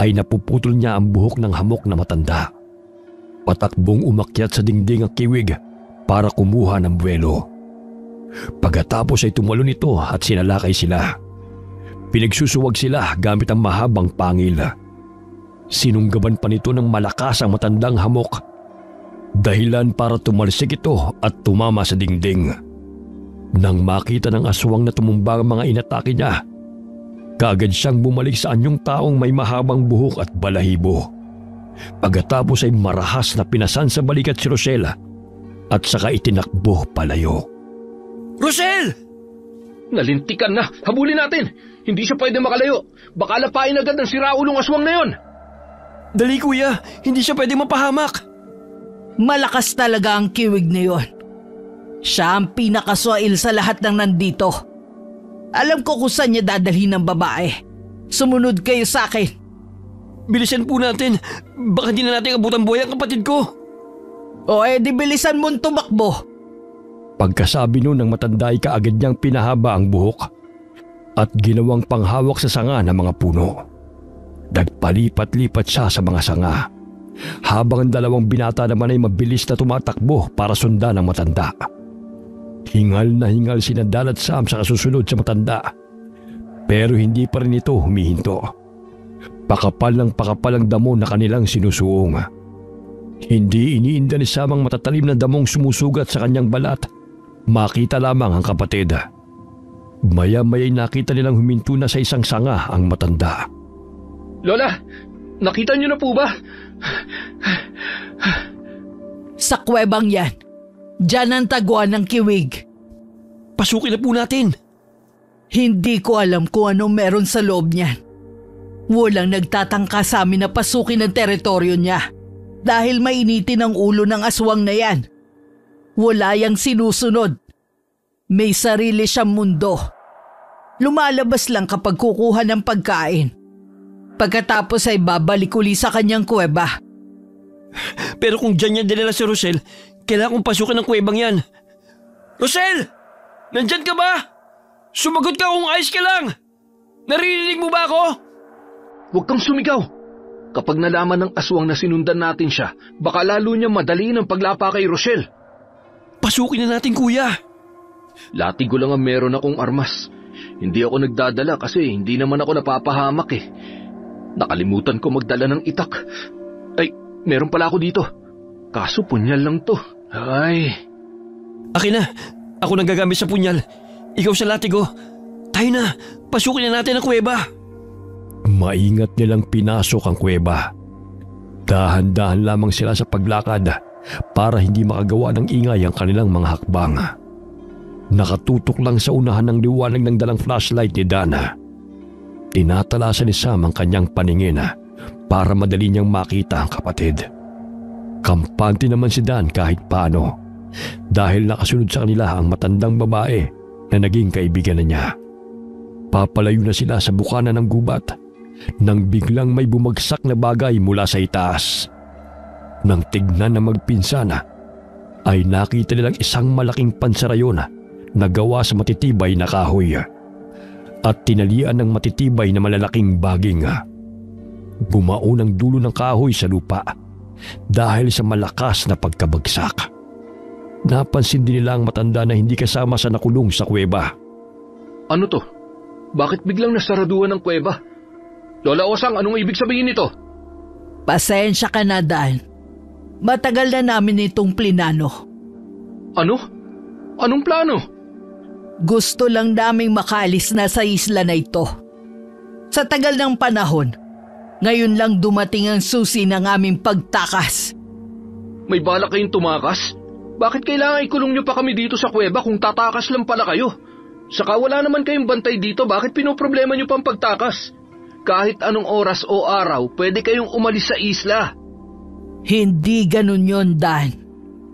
ay napuputol niya ang buhok ng hamok na matanda. Patakbong umakyat sa dingding ang kiwig para kumuha ng buwelo. Pagkatapos ay tumalon ito at sinalakay sila. Pinagsusuwag sila gamit ang mahabang pangil. Sinunggaban pa nito ng malakas ang matandang hamok. Dahilan para tumalsik ito at tumama sa dingding. Nang makita ng aswang na tumumba ang mga inatake niya, kaagad siyang bumalik sa anyong taong may mahabang buhok at balahibo. Pagkatapos ay marahas na pinasan sa balikat si Rochelle at saka itinakbo palayo.
Rochelle!
Nalintikan na! Habulin natin! Hindi siya pwede makalayo! Baka lapain agad ng siraulong aswang na yon!
Dali kuya, hindi siya pwede mapahamak.
Malakas talaga ang kiwig na yon. Siya ang pinakaswail sa lahat ng nandito. Alam ko kung saan niya dadalhin ng babae. Sumunod kayo sa akin.
Bilisan po natin. Baka di na natin abutan buhay ang kapatid ko.
O di bilisan mong tumakbo.
Pagkasabi nun ng matanda ay kaagad niyang pinahaba ang buhok at ginawang panghawak sa sanga ng mga puno. Nagpalipat-lipat siya sa mga sanga, habang ang dalawang binata naman ay mabilis na tumatakbo para sundan ng matanda. Hingal na hingal sina Dan at Sam sa kasusunod sa matanda, pero hindi pa rin ito humihinto. Pakapal ng pakapal ang damo na kanilang sinusuong. Hindi iniinda ni Sam ang matatalim na damong sumusugat sa kanyang balat. Makita lamang ang kapatid. Maya-maya'y nakita nilang huminto na sa isang sanga ang matanda.
Lola, nakita niyo na po ba?
Sa kuwebang yan. Diyan ang taguan ng kiwig.
Pasukin na po natin.
Hindi ko alam kung anong meron sa loob niyan. Walang nagtatangka sa amin na pasukin ang teritoryo niya dahil mainitin ang ulo ng aswang na yan. Wala yang sinusunod. May sarili siyang mundo. Lumalabas lang kapag kukuha ng pagkain. Pagkatapos ay babalik uli sa kanyang kuweba.
Pero kung dyan niya dinala si Rochelle, kailangan kong pasukin ang kuwebang yan. Rochelle! Nandyan ka ba? Sumagot ka kung ayos ka lang! Naririnig mo ba ako?
Huwag kang sumigaw! Kapag nalaman ng aswang na sinundan natin siya, baka lalo niya madaliin ang paglapa kay Rochelle.
Pasukin na natin, kuya.
Latigo lang ang meron akong armas. Hindi ako nagdadala kasi hindi naman ako napapahamak eh. Nakalimutan ko magdala ng itak. Ay, meron pala ako dito. Kaso punyal lang to. Ay.
Akin na. Ako nang gagamit sa punyal. Ikaw sa latigo. Tayo na. Pasukin na natin ang kuweba.
Maingat nilang pinasok ang kuweba. Dahan-dahan lamang sila sa paglakad para hindi makagawa ng ingay ang kanilang mga hakbang. Nakatutok lang sa unahan ng liwanag ng dalang flashlight ni Dana. Tinatalasan ni Sam ang kanyang paningin para madali niyang makita ang kapatid. Kampante naman si Dan kahit paano dahil nakasunod sa kanila ang matandang babae na naging kaibigan na niya. Papalayo na sila sa bukana ng gubat nang biglang may bumagsak na bagay mula sa itaas. Nang tignan na magpinsana, ay nakita nilang isang malaking pansarayon na gawa sa matitibay na kahoy at tinalian ng matitibay na malalaking baging. Bumaon ang dulo ng kahoy sa lupa dahil sa malakas na pagkabagsak. Napansin din nila ang matanda na hindi kasama sa nakulong sa kuweba.
Ano to? Bakit biglang nasaraduhan ng kuweba? Lola Osang, anong ibig sabihin nito?
Pasensya ka na, Dan. Matagal na namin itong plinano.
Ano? Anong plano?
Gusto lang naming makaalis na sa isla na ito. Sa tagal ng panahon, ngayon lang dumating ang susi ng aming pagtakas.
May balak kayong tumakas? Bakit kailangan ikulong niyo pa kami dito sa kuweba kung tatakas lang pala kayo? Saka wala naman kayong bantay dito, bakit pinoproblema niyo pang pagtakas? Kahit anong oras o araw, pwede kayong umalis sa isla.
Hindi ganun yon, Dan.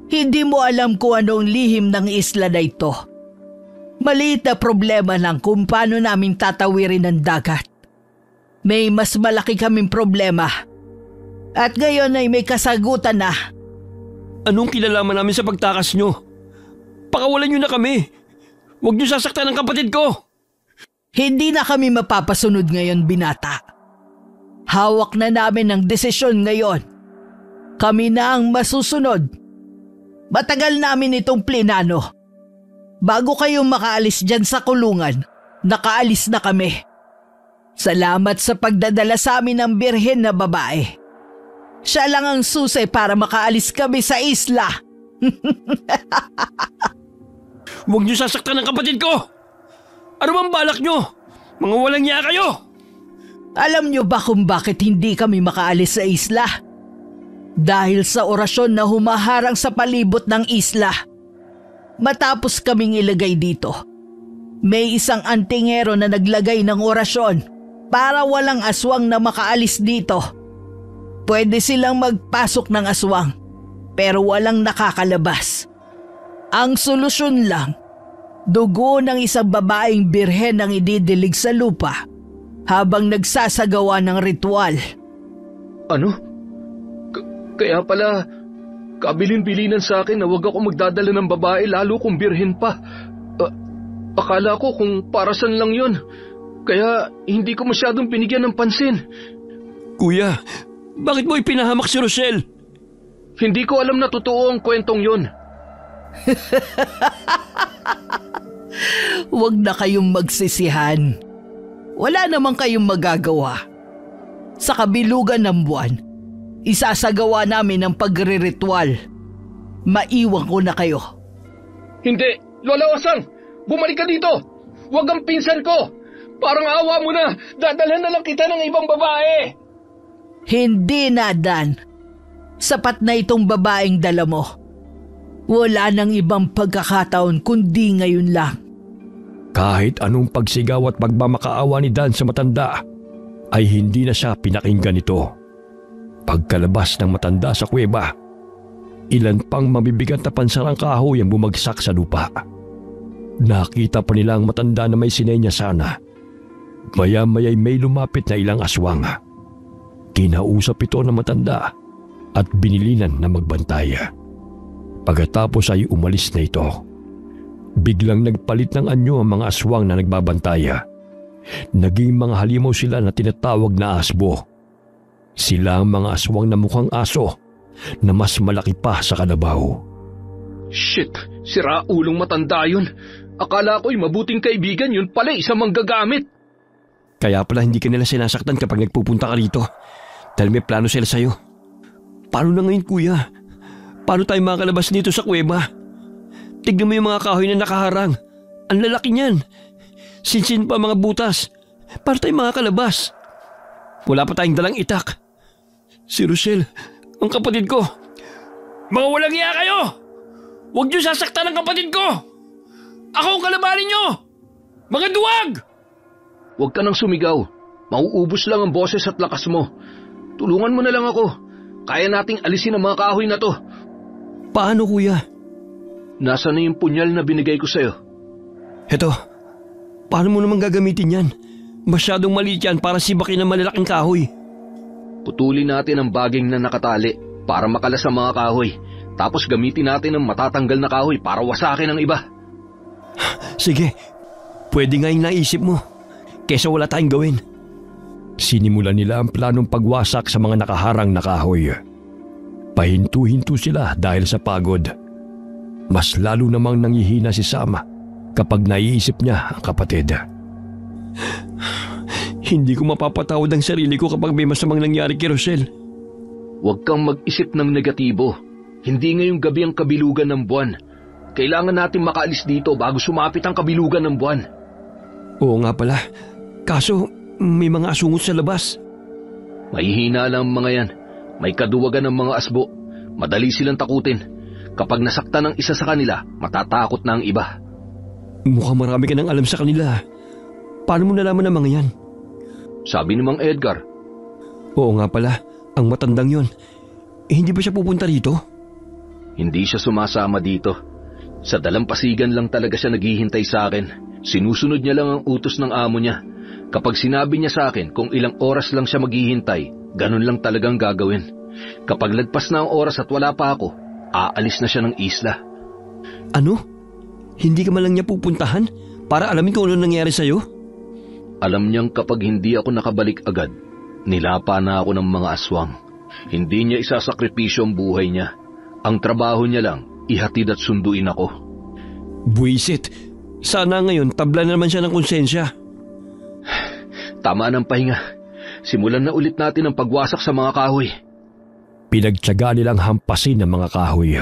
Hindi mo alam kung anong lihim ng isla na ito. Maliit na problema lang kung paano namin tatawirin ang dagat. May mas malaki kaming problema. At ngayon ay may kasagutan na.
Anong kilalaman namin sa pagtakas nyo? Pakawalan nyo na kami. Huwag nyo sasaktan ang kapatid ko.
Hindi na kami mapapasunod ngayon, binata. Hawak na namin ang desisyon ngayon. Kami na ang masusunod. Matagal namin itong plinano. Bago kayo makaalis dyan sa kulungan, nakaalis na kami. Salamat sa pagdadala sa amin ng birhen na babae. Siya lang ang susi para makaalis kami sa isla.
Huwag niyo sasaktan ang kapatid ko! Ano bang balak niyo? Mga walang niya kayo!
Alam niyo ba kung bakit hindi kami makaalis sa isla? Dahil sa orasyon na humaharang sa palibot ng isla. Matapos kaming ilagay dito, may isang antingero na naglagay ng orasyon para walang aswang na makaalis dito. Pwede silang magpasok ng aswang, pero walang nakakalabas. Ang solusyon lang, dugo ng isang babaeng birhen ang ididilig sa lupa habang nagsasagawa ng ritual.
Ano? Kaya pala, kabilin-bilinan sa akin na huwag ako magdadala ng babae lalo kung birhen pa. Akala ko kung parasan lang yon. Kaya hindi ko masyadong binigyan ng pansin.
Kuya, bakit mo ipinahamak si Rochelle?
Hindi ko alam na totoo ang kwentong yon.
Huwag na kayong magsisihan. Wala namang kayong magagawa. Sa kabilugan ng buwan, isasagawa namin ang pagre-ritual. Maiwan ko na kayo.
Hindi! Lola Osang! Bumalik ka dito! Huwag ang pinsan ko! Parang awa mo na! Dadalhan na lang kita ng ibang babae!
Hindi na, Dan. Sapat na itong babaeng dala mo. Wala nang ibang pagkakataon kundi ngayon lang.
Kahit anong pagsigaw at pagmamakaawa ni Dan sa matanda, ay hindi na siya pinakinggan nito. Pagkalabas ng matanda sa kuweba, ilan pang mabibigat na pansarang kahoy ang bumagsak sa lupa. Nakita pa nila ang matanda na may sinenya sana. Maya-maya'y may lumapit na ilang aswang. Kinausap ito ng matanda at binilinan na magbantay. Pagkatapos ay umalis na ito. Biglang nagpalit ng anyo ang mga aswang na nagbabantay. Naging mga halimaw sila na tinatawag na asbo. Sila ang mga aswang na mukhang aso na mas malaki pa sa kalabaw.
Shit! Sira ulong matanda yun. Akala ko'y mabuting kaibigan, yun pala isang manggagamit.
Kaya pala hindi ka nila sinasaktan kapag nagpupunta ka rito. Dahil may plano sila sa'yo. Paano na ngayon, kuya? Paano tayo makakalabas dito sa kuweba? Tignan mo yung mga kahoy na nakaharang. Ang lalaki niyan. Sinsin pa mga butas. Paano tayo makakalabas? Wala pa tayong dalang itak. Si Rochelle, ang kapatid ko. Mga walang iya kayo! Huwag niyo sasaktan ang kapatid ko! Ako ang kalabanin niyo! Mga duwag!
Huwag ka nang sumigaw. Mauubos lang ang boses at lakas mo. Tulungan mo na lang ako. Kaya nating alisin ang mga kahoy na to.
Paano, kuya?
Nasaan na yung punyal na binigay ko sa'yo?
Heto, paano mo naman gagamitin yan? Masyadong maliit yan para sibakin ng malalaking kahoy.
Putulin natin ang baging na nakatali para makalas ang mga kahoy. Tapos gamitin natin ang matatanggal na kahoy para wasakin ang iba.
Sige, pwede nga yung naisip mo. Kesa wala tayong gawin.
Sinimulan nila ang planong pagwasak sa mga nakaharang na kahoy. Pahinto-hinto sila dahil sa pagod. Mas lalo namang nangihina si Sam kapag naiisip niya ang kapatid.
Hindi ko mapapatawad ang sarili ko kapag may masamang nangyari kay Rosel.
Huwag kang mag-isip ng negatibo. Hindi ngayong gabi ang kabilugan ng buwan. Kailangan natin makaalis dito bago sumapit ang kabilugan ng buwan.
Oo nga pala. Kaso, may mga asungot sa labas.
Mahihina lang ang mga yan. May kaduwagan ng mga asbo. Madali silang takutin. Kapag nasaktan ng isa sa kanila, matatakot na ang iba.
Mukhang marami ka nang alam sa kanila. Paano mo nalaman ang mga yan?
Sabi ni Mang Edgar.
Oo nga pala, ang matandang yon. Hindi ba siya pupunta rito?
Hindi siya sumasama dito. Sa dalampasigan lang talaga siya naghihintay sa akin. Sinusunod niya lang ang utos ng amo niya. Kapag sinabi niya sa akin kung ilang oras lang siya maghihintay, ganun lang talagang gagawin. Kapag lagpas na ang oras at wala pa ako, aalis na siya ng isla.
Ano? Hindi ka man lang niya pupuntahan para alamin kung ano nangyari sa'yo?
Alam niyang kapag hindi ako nakabalik agad, nilapa na ako ng mga aswang. Hindi niya isasakripisyo ang buhay niya. Ang trabaho niya lang, ihatid at sunduin ako.
Buisit, sana ngayon tabla na naman siya ng konsensya.
Tama ng pahinga. Simulan na ulit natin ang pagwasak sa mga kahoy.
Pinagtyaga nilang hampasin ang mga kahoy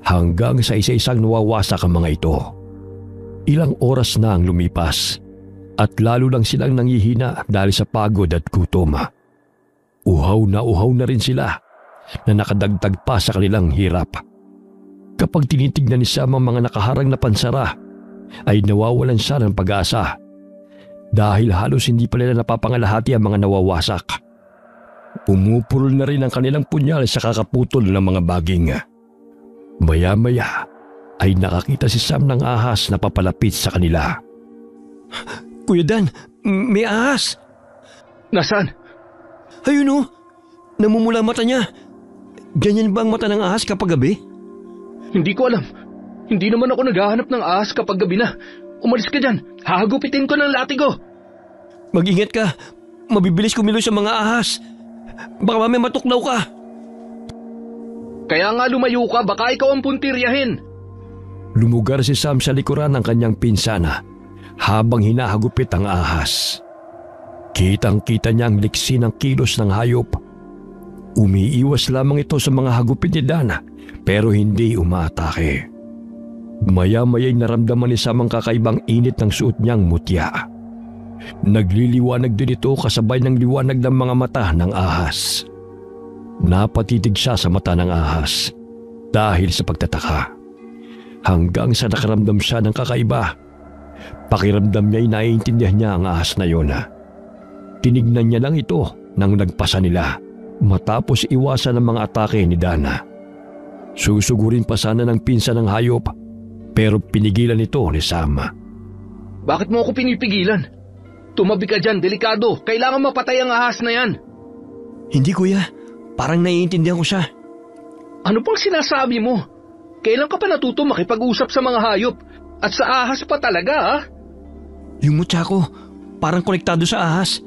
hanggang sa isa-isang nawawasak ang mga ito. Ilang oras na ang lumipas at lalo lang silang nanghihina dahil sa pagod at gutom. Uhaw na rin sila na nakadagdag pa sa kanilang hirap. Kapag tinitignan ni Sam ang mga nakaharang na pansara, ay nawawalan siya ng pag-asa dahil halos hindi pa nila napapangalahati ang mga nawawasak. Pumupurol na rin ang kanilang punyal sa kakaputol ng mga baging. Maya-maya ay nakakita si Sam ng ahas na papalapit sa kanila.
Kuya Dan, may ahas!
Nasaan?
Ayun o, namumula mata niya. Ganyan ba ang mata ng ahas kapag gabi?
Hindi ko alam. Hindi naman ako naghahanap ng ahas kapag gabi na. Umalis ka dyan. Hahagupitin ko ng latigo.
Mag-ingat ka. Mabibilis kumilos sa mga ahas. Baka mamaya matuklaw ka.
Kaya nga lumayo ka, baka ikaw ang puntiryahin.
Lumugar si Sam sa likuran ng kanyang pinsana habang hinahagupit ang ahas. Kitang-kita niya ang liksi ng kilos ng hayop. Umiiwas lamang ito sa mga hagupit ni Dana pero hindi umaatake. Maya-maya'y naramdaman ni Sam ang kakaibang init ng suot niyang mutya. Nagliliwanag din ito kasabay ng liwanag ng mga mata ng ahas. Napatitig siya sa mata ng ahas dahil sa pagtataka. Hanggang sa nakaramdam siya ng kakaiba. Pakiramdam niya'y naiintindihan niya ang ahas na yun. Tinignan niya lang ito nang nagpasa nila matapos iwasan ang mga atake ni Dana. Susugurin pa sana ng pinsan ng hayop pero pinigilan ito ni Sam.
Bakit mo ako pinipigilan? Tumabi ka dyan, delikado. Kailangan mapatay ang ahas na yan.
Hindi kuya, parang naiintindihan ko siya.
Ano pang sinasabi mo? Kailan ka pa natuto makipag-usap sa mga hayop? At sa ahas pa talaga, ha?
Yung mutya ko, parang konektado sa ahas.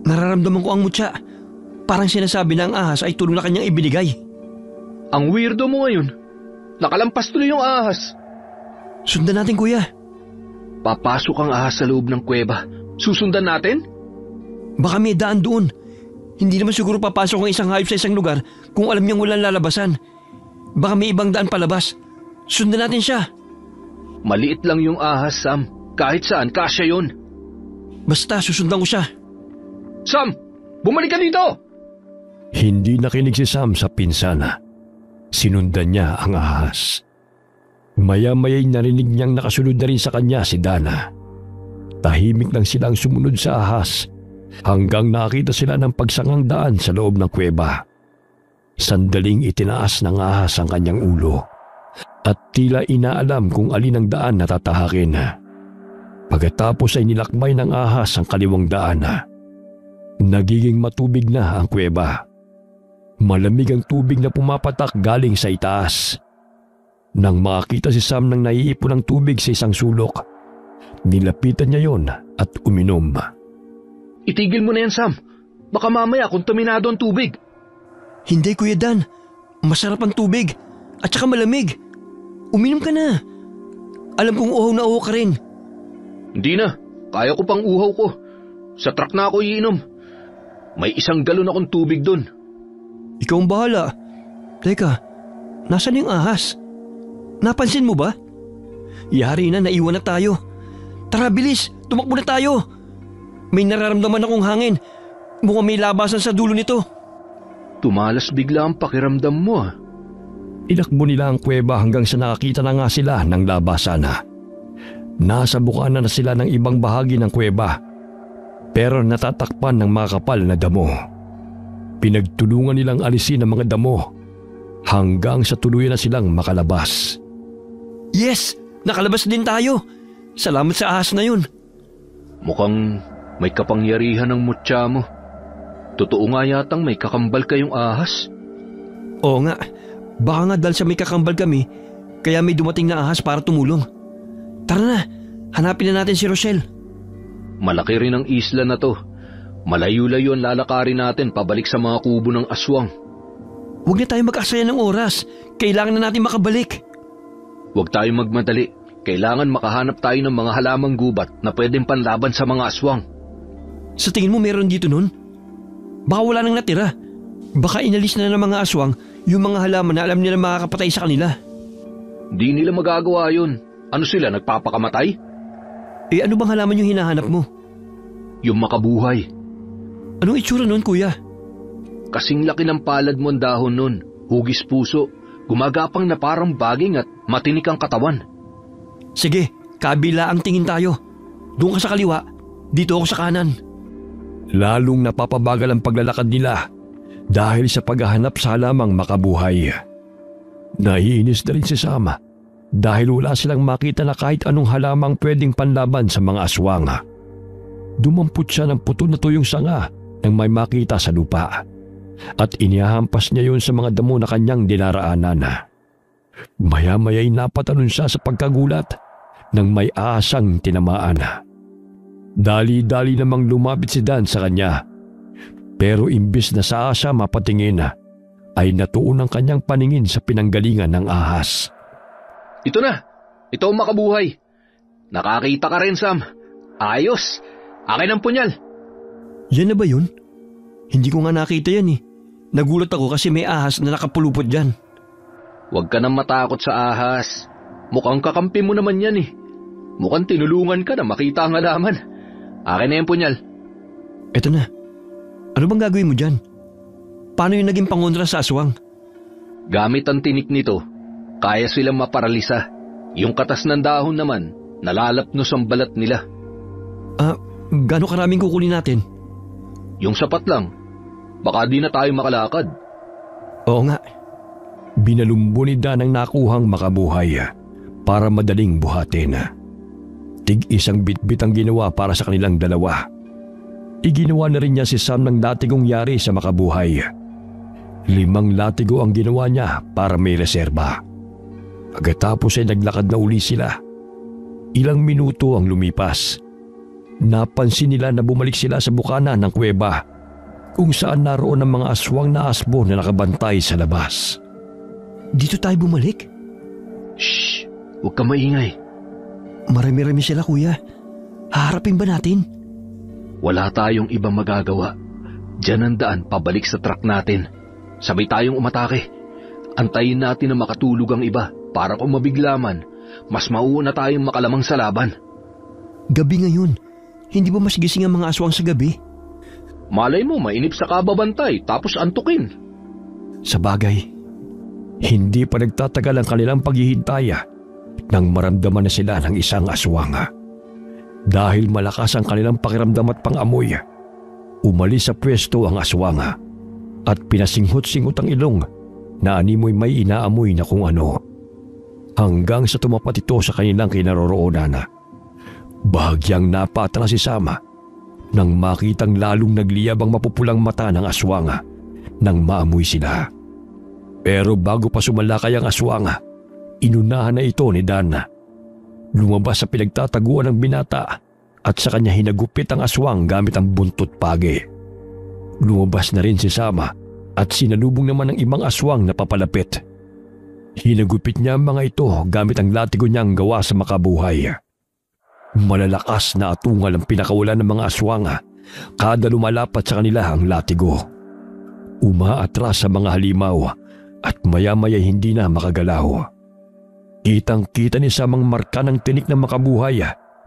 Nararamdaman ko ang mutya. Parang sinasabi na ang ahas ay tulong na kanyang ibinigay.
Ang weirdo mo ngayon. Nakalampas tuloy yung ahas.
Sundan natin kuya.
Papasok ang ahas sa loob ng kuweba. Susundan natin?
Baka may daan doon. Hindi naman siguro papasok ang isang hayop sa isang lugar kung alam niyang walang lalabasan. Baka may ibang daan palabas. Sundan natin siya.
Maliit lang yung ahas, Sam. Kahit saan, kasya yun.
Basta, susundan ko siya.
Sam! Bumalik ka dito!
Hindi nakinig si Sam sa pinsana. Sinundan niya ang ahas. Maya-maya'y narinig niyang nakasunod na rin sa kanya si Dana. Tahimik lang silang sumunod sa ahas hanggang nakita sila ng pagsangang daan sa loob ng kuweba. Sandaling itinaas ng ahas ang kanyang ulo at tila inaalam kung alin ang daan na tatahakin. Pagkatapos ay nilakbay ng ahas ang kaliwang daan. Nagiging matubig na ang kuweba. Malamig ang tubig na pumapatak galing sa itaas. Nang makakita si Sam ng naiipon ng tubig sa isang sulok, nilapitan niya yon at uminom.
Itigil mo na yan, Sam. Baka mamaya kontaminado ang tubig.
Hindi, Kuya Dan. Masarap ang tubig at saka malamig. Uminom ka na. Alam kong uhaw na uhaw ka rin.
Hindi na. Kaya ko pang uhaw ko. Sa truck na ako iinom. May 1 galon akong tubig doon.
Ikaw ang bahala. Teka, nasaan yung ahas? Napansin mo ba? Yari na, naiwan na tayo. Tara, bilis. Tumakbo na tayo. May nararamdaman akong hangin. Mukhang may labasan sa dulo nito.
Tumalas bigla ang pakiramdam mo.
Inakbo nila ang kuweba hanggang sa nakakita na nga sila ng labasan. Nasa bukana na sila ng ibang bahagi ng kuweba, pero natatakpan ng makakapal na damo. Pinagtulungan nilang alisin ang mga damo hanggang sa tuluyan na silang makalabas.
Yes! Nakalabas din tayo. Salamat sa ahas na yun.
Mukhang may kapangyarihan ng mutya mo. Totoo nga yatang may kakambal kayong ahas.
Oo nga. Baka nga dahil sa may kakambal kami, kaya may dumating na ahas para tumulong. Tara na, hanapin na natin si Rochelle.
Malaki rin ang isla na to. Malayo-layo ang lalakarin natin pabalik sa mga kubo ng aswang.
Huwag na tayo mag-aksaya ng oras. Kailangan na natin makabalik.
Huwag tayong magmadali. Kailangan makahanap tayo ng mga halamang gubat na pwedeng panlaban sa mga aswang.
Sa tingin mo meron dito nun? Baka wala nang natira. Baka inalis na ng mga aswang yung mga halaman na alam nila makakapatay sa kanila.
Di nila magagawa yun. Ano sila, nagpapakamatay?
Eh ano bang halaman yung hinahanap mo?
Yung makabuhay.
Anong itsura nun, kuya?
Kasing laki ng palad mo ang dahon nun. Hugis puso. Gumagapang na parang baging at matinik ang katawan.
Sige, kabila ang tingin tayo. Doon ka sa kaliwa, dito ako sa kanan.
Lalong napapabagal ang paglalakad nila dahil sa paghahanap sa halamang makabuhay. Naiinis na rin si Sam dahil wala silang makita na kahit anong halamang pwedeng panlaban sa mga aswang. Dumampot siya ng puto na tuyong sanga nang may makita sa lupa at inihahampas niya yun sa mga damo na kanyang dinaraanan. Maya-maya'y napatalon siya sa pagkagulat nang may asang tinamaan. Dali-dali namang lumapit si Dan sa kanya, pero imbis na sa asa mapatingin ay natuon ang kanyang paningin sa pinanggalingan ng ahas.
Ito na! Ito ang makabuhay! Nakakita ka rin, Sam. Ayos! Akin ang punyal!
Yan na ba yun? Hindi ko nga nakita yan eh. Nagulat ako kasi may ahas na nakapulupot dyan.
Huwag ka nang matakot sa ahas. Mukhang kakampi mo naman yan eh. Mukhang tinulungan ka na makita ang halaman. Akin na yung punyal.
Eto na. Ano bang gagawin mo dyan? Paano yung naging pangontra sa aswang?
Gamit ang tinik nito, kaya silang maparalisa. Yung katas ng dahon naman, nalalapnos ang balat nila.
Gaano karaming kukunin natin?
Yung sapat lang. Baka di na tayo makalakad.
Oo nga.
Binalumbo ni Dan ang nakuhang makabuhay para madaling buhatin. Tig-isang bitbit ang ginawa para sa kanilang dalawa. Iginawa na rin niya si Sam ng latigong yari sa makabuhay. 5 latigo ang ginawa niya para may reserba. Pagkatapos ay naglakad na uli sila. Ilang minuto ang lumipas. Napansin nila na bumalik sila sa bukana ng kuweba kung saan naroon ang mga aswang na asbo na nakabantay sa labas.
Dito tayo bumalik?
Shh! Huwag ka maingay.
Marami-rami sila, kuya. Haharapin ba natin?
Wala tayong ibang magagawa. Diyan ang daan pabalik sa truck natin. Sabay tayong umatake. Antayin natin na makatulog ang iba para kung mabigla man, mas mauuna tayong makalamang sa laban.
Gabi ngayon. Hindi ba mas gising ang mga aswang sa gabi?
Malay mo, mainip sa kababantay tapos antukin.
Sa bagay, hindi pa nagtatagal ang kanilang paghihintay nang maramdaman na sila ng isang aswang. Dahil malakas ang kanilang pakiramdam at pangamoy, umalis sa pwesto ang aswang at pinasinghot-singhot ang ilong na animoy may inaamoy na kung ano. Hanggang sa tumapat ito sa kanilang kinaroroonan. Bahagyang napatala si Sam nang makitang lalong nagliyab ang mapupulang mata ng aswang nang maamoy sila. Pero bago pa sumalakay ang aswang, Inunahan na ito ni Dan. Lumabas sa pinagtataguan ng binata at sa kanya hinagupit ang aswang gamit ang buntot pagi. Lumabas na rin si Sama at sinalubong naman ng ibang aswang na papalapit. Hinagupit niya ang mga ito gamit ang latigo niyang gawa sa makabuhay. Malalakas na atungal ang pinakawalan ng mga aswang. Kada lumalapat sa kanila ang latigo. Umaatras sa mga halimaw at maya-maya hindi na makagalaw. Kitang-kita ni Samang marka ng tinik ng makabuhay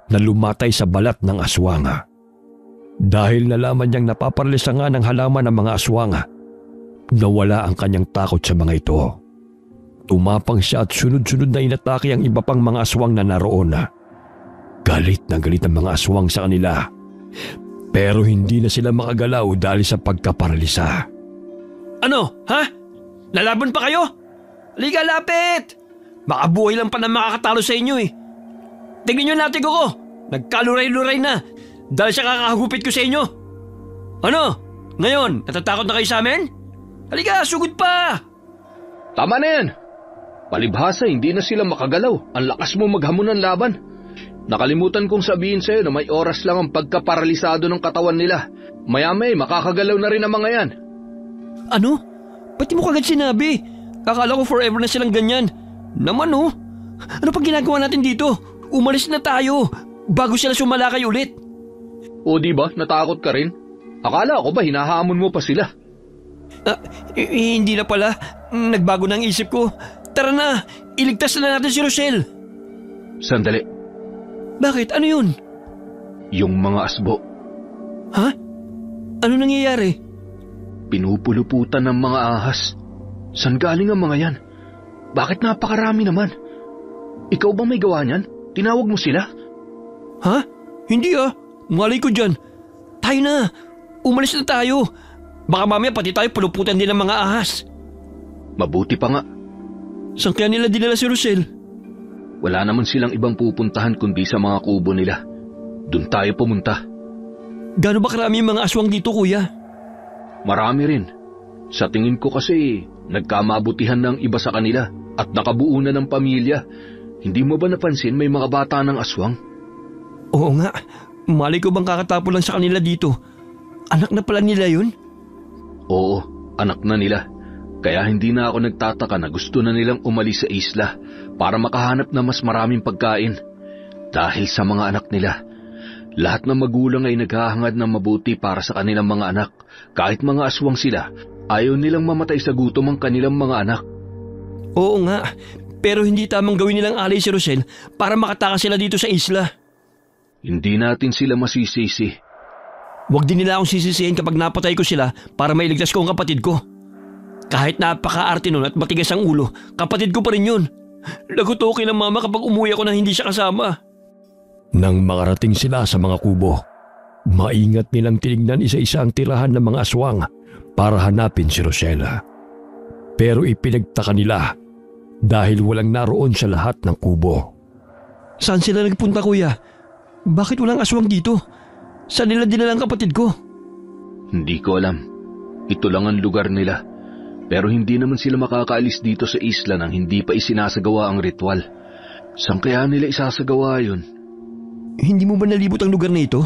na lumatay sa balat ng aswang. Dahil nalaman niyang napaparalisa nga ng halaman ng mga aswang, nawala ang kanyang takot sa mga ito. Tumapang siya at sunod-sunod na inatake ang iba pang mga aswang na naroon. Galit na galit ang mga aswang sa kanila. Pero hindi na sila makagalaw dahil sa pagkaparalisa.
Ano? Ha? Lalaban pa kayo? Halika, lapit! Makabuhay lang pa na makakatalo sa inyo eh. Tingnan nyo natin ko. Nagkaluray-luray na dahil sa kakahagupit ko sa inyo. Ano? Ngayon, natatakot na kayo sa amin? Halika, sugod pa!
Tama na yan. Palibhasa, hindi na sila makagalaw. Ang lakas mo maghamon ng laban. Nakalimutan kong sabihin sa'yo na may oras lang ang pagkaparalisado ng katawan nila. Maya-may, makakagalaw na rin ang mga yan.
Ano? Ba't di mo kagad sinabi? Akala ko forever na silang ganyan. Naman oh. Ano pang ginagawa natin dito? Umalis na tayo bago sila sumalakay ulit.
O di ba, natakot ka rin? Akala ko ba hinahamon mo pa sila?
Hindi na pala. Nagbago na ang isip ko. Tara na, iligtas na natin si Rochelle.
Sandali.
Bakit? Ano yun?
Yung mga asbo.
Ha? Ano nangyayari?
Pinupuluputan ng mga ahas. San galing ang mga yan? Bakit napakarami naman? Ikaw ba may gawa niyan? Tinawag mo sila?
Ha? Hindi ah. Malay ko dyan. Tayo na. Umalis na tayo. Baka mamaya pati tayo puluputan din ng mga ahas.
Mabuti pa nga.
Saan kaya nila dinala si Rochelle?
Wala naman silang ibang pupuntahan kundi sa mga kubo nila. Doon tayo pumunta.
Gaano ba karami yung mga aswang dito, kuya?
Marami rin. Sa tingin ko kasi, nagkamabutihan ng iba sa kanila at nakabuo na ng pamilya. Hindi mo ba napansin may mga bata ng aswang?
Oo nga. Malay ko bang kakatapo lang sa kanila dito. Anak na pala nila yun?
Oo, anak na nila. Kaya hindi na ako nagtataka na gusto na nilang umalis sa isla para makahanap na mas maraming pagkain. Dahil sa mga anak nila, lahat ng magulang ay naghahangad ng mabuti para sa kanilang mga anak. Kahit mga aswang sila, ayaw nilang mamatay sa gutom ang kanilang mga anak.
Oo nga, pero hindi tamang gawin nilang alay si Rochelle para makatakas sila dito sa isla.
Hindi natin sila masisisi.
Huwag din nila akong sisisihin kapag napatay ko sila para mailigtas ko ang kapatid ko. Kahit napaka-arte nun at matigas ang ulo, kapatid ko pa rin yun. Lagutukin ng mama kapag umuwi ako na hindi siya kasama.
Nang makarating sila sa mga kubo, maingat nilang tinignan isa-isa ang tirahan ng mga aswang para hanapin si Rochelle. Pero ipinagtaka nila dahil walang naroon sa lahat ng kubo.
Saan sila nagpunta, kuya? Bakit walang aswang dito? Saan nila dinala ang kapatid ko?
Hindi ko alam. Ito lang ang lugar nila. Pero hindi naman sila makakaalis dito sa isla nang hindi pa isinasagawa ang ritual. Saan kaya nila isasagawa yun?
Hindi mo ba nalibot ang lugar na ito?